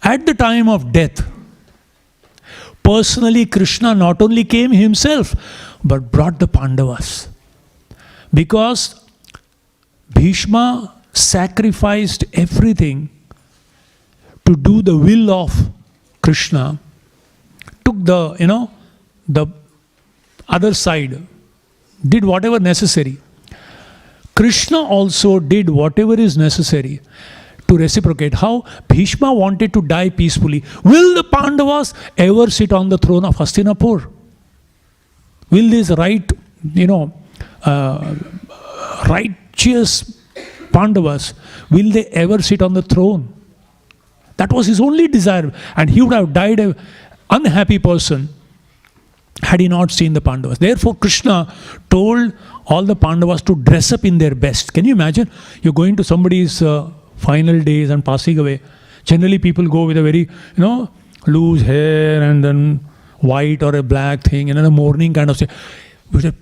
at the time of death, personally Krishna not only came himself, but brought the Pandavas. Because Bhishma sacrificed everything to do the will of Krishna, took the other side, did whatever necessary. Krishna also did whatever is necessary to reciprocate. How? Bhishma wanted to die peacefully. Will the Pandavas ever sit on the throne of Hastinapur? Will these righteous Pandavas, will they ever sit on the throne? That was his only desire. And he would have died an unhappy person had he not seen the Pandavas. Therefore, Krishna told all the Pandavas to dress up in their best. Can you imagine? You're going to somebody's final days and passing away. Generally, people go with a very, loose hair and then white or a black thing and then a mourning kind of thing. You should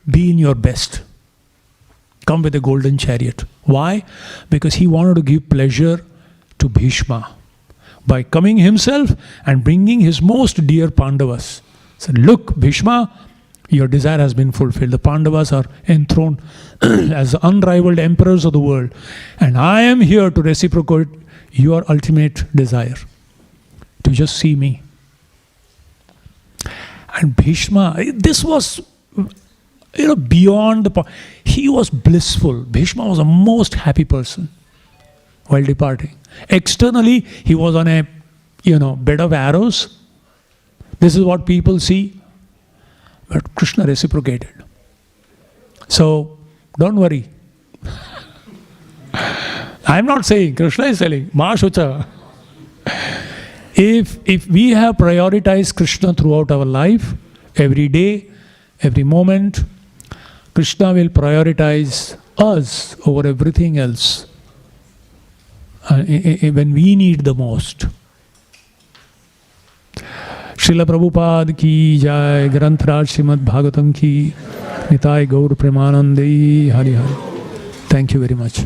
be in your best. Come with a golden chariot. Why? Because he wanted to give pleasure to Bhishma by coming himself and bringing his most dear Pandavas. Said, look, Bhishma, your desire has been fulfilled. The Pandavas are enthroned as unrivaled emperors of the world. And I am here to reciprocate your ultimate desire, to just see me. And Bhishma, this was beyond the... He was blissful. Bhishma was a most happy person while departing. Externally, he was on a bed of arrows. This is what people see. But Krishna reciprocated. So, don't worry. I'm not saying, Krishna is saying, Ma Shucha. If we have prioritized Krishna throughout our life, every day, every moment, Krishna will prioritize us over everything else when we need the most. Srila Prabhupada ki jai, Granth-raj Śrīmad Bhāgavatam ki, Nitai Gaur Premanande, Hare Hare. Thank you very much.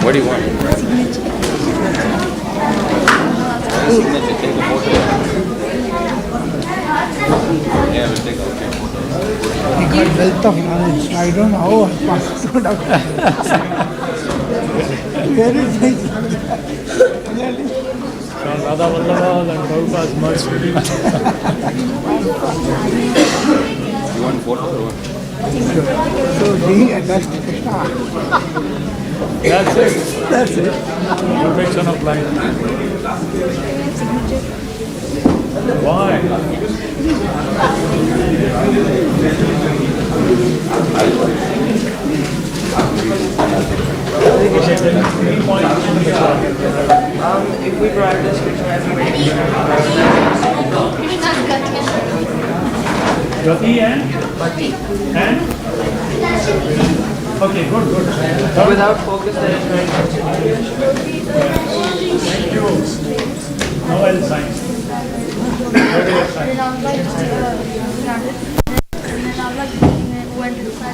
What do you want? Signature. Take a photo. Yeah, we'll take a photo. He got wealth of knowledge. I don't know how I passed it out. Very nice. Radha Vallabha and Prabhupada's mercy. You want photo or what? So he addressed Krishna. That's it. That's it. Perfection of life. Why? If we practice Krishna every day, Gati and? And? Okay, good. without focus, there is no Thank you. Now I'll sign. Where do I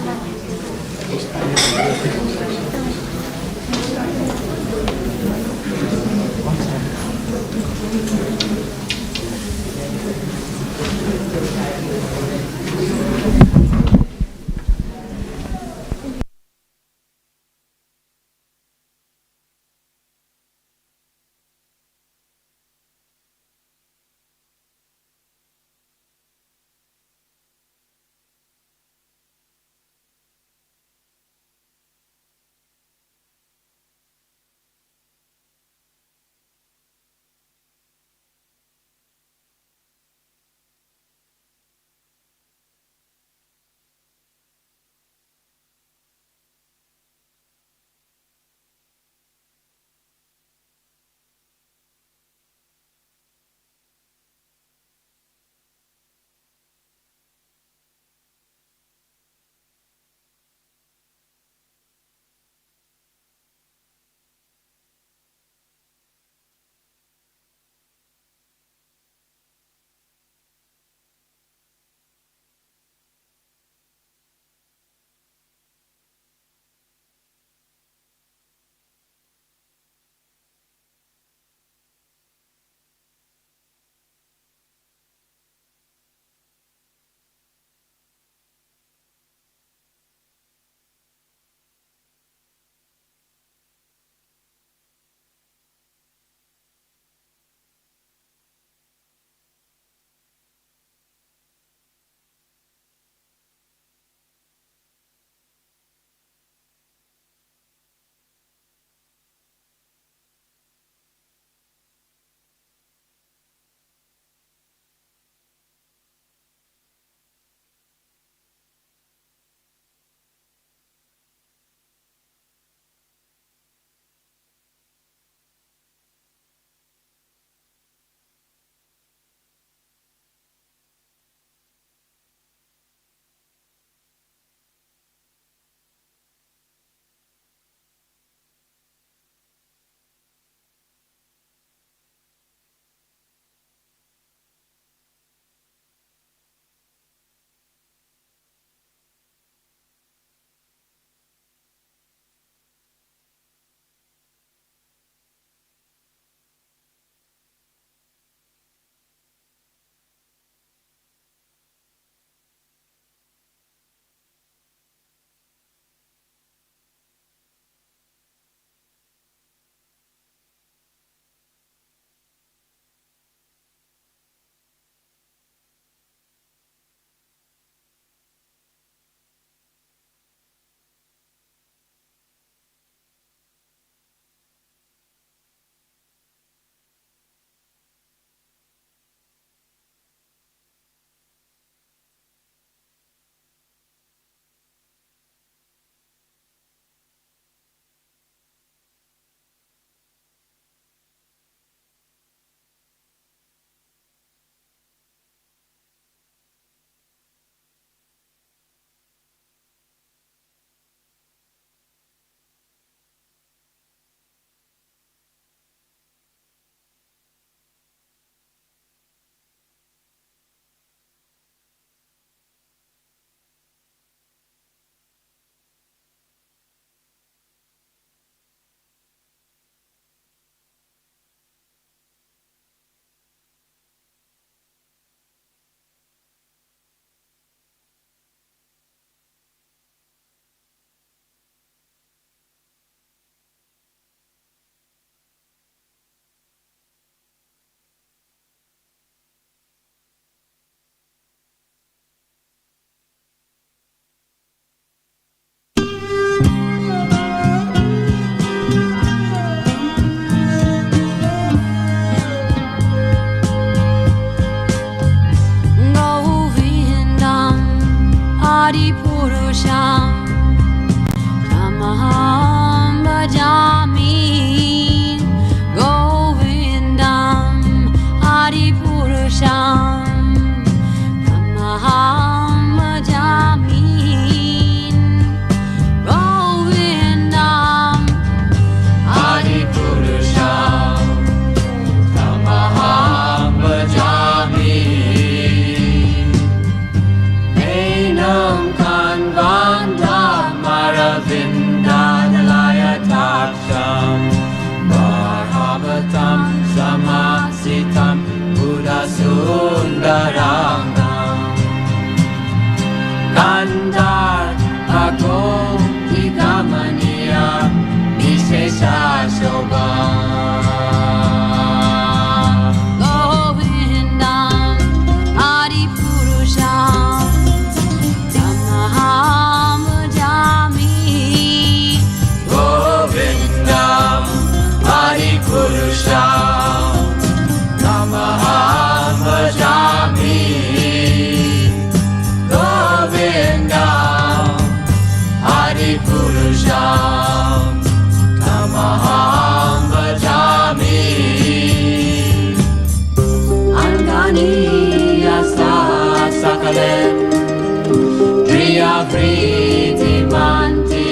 pritimanti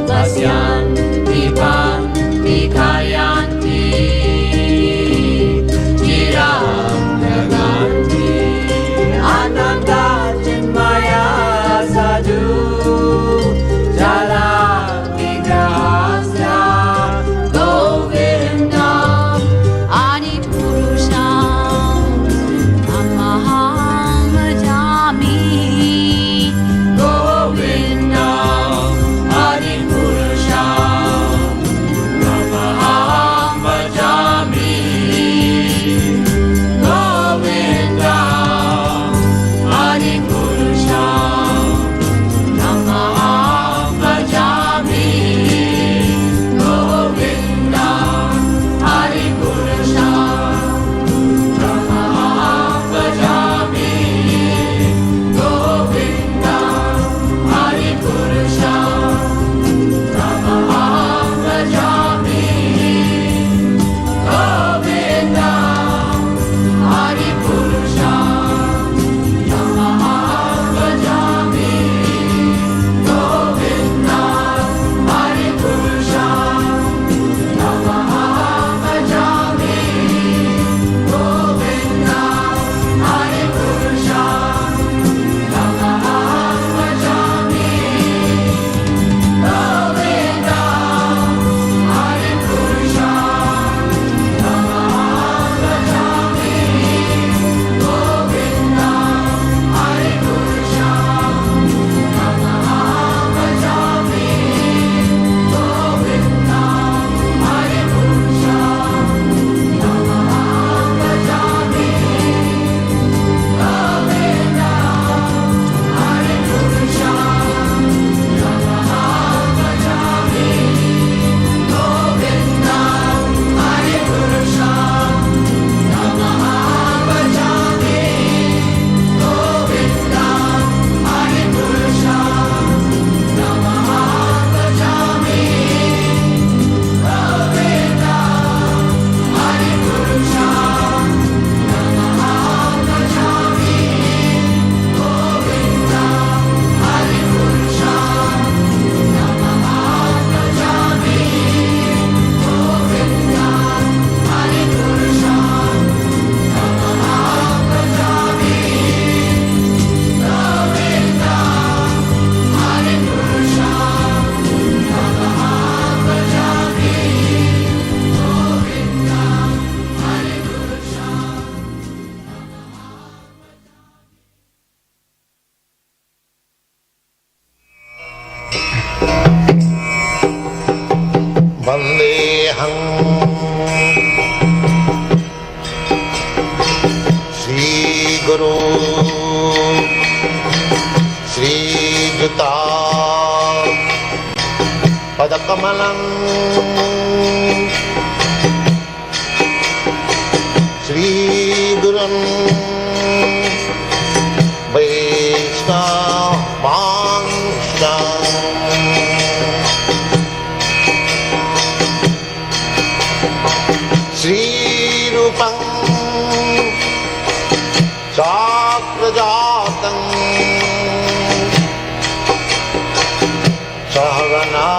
pasyanti panti kayanti chiram jaganti ananda chinmaya sadhu jalam vigrahasya govindam adipurusham amaham bhajami govindam adipurusham amaham bhajami govindam adipurusham amaham bhajami govindam adipurusham amaham bhajami govindam adipurusham amaham bhajami govindam adipurusham amaham bhajami govindam adipurusham amaham bhajami govindam adipurusham amaham bhajami govindam adipurusham amaham bhajami govindam Vandeham Shri Guru Shri Juta Padakamalam Shri Gurum Vaishnavamstam Shri Rupam Sakrajatam Sahagana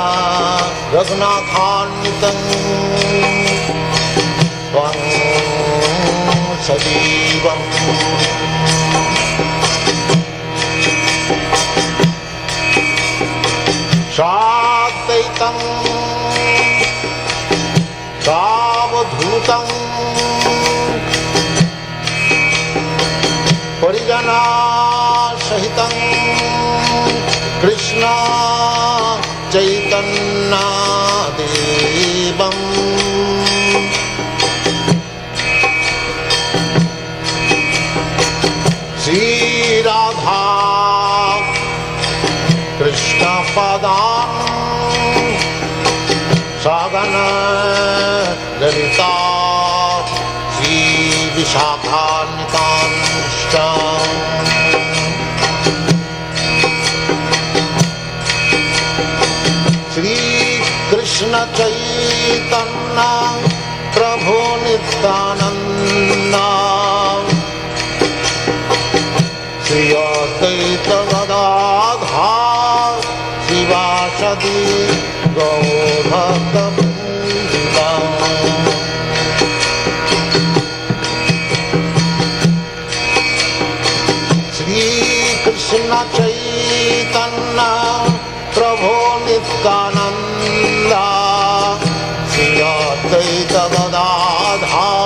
Raghunathantam Svam Sadivam Shadaitam Savadhutam Parijana Sahitam Krishna Chaitanya Devam Shri Radha Krishna Padam Sagana Lalita Shri Vishakhanitanstam Shri Krishna Chaitanya Prabhu Nityananda Shri Advaita Gadadhara Krishna Chaitanya Prabhu Nityananda Shri Advaita Gadadhar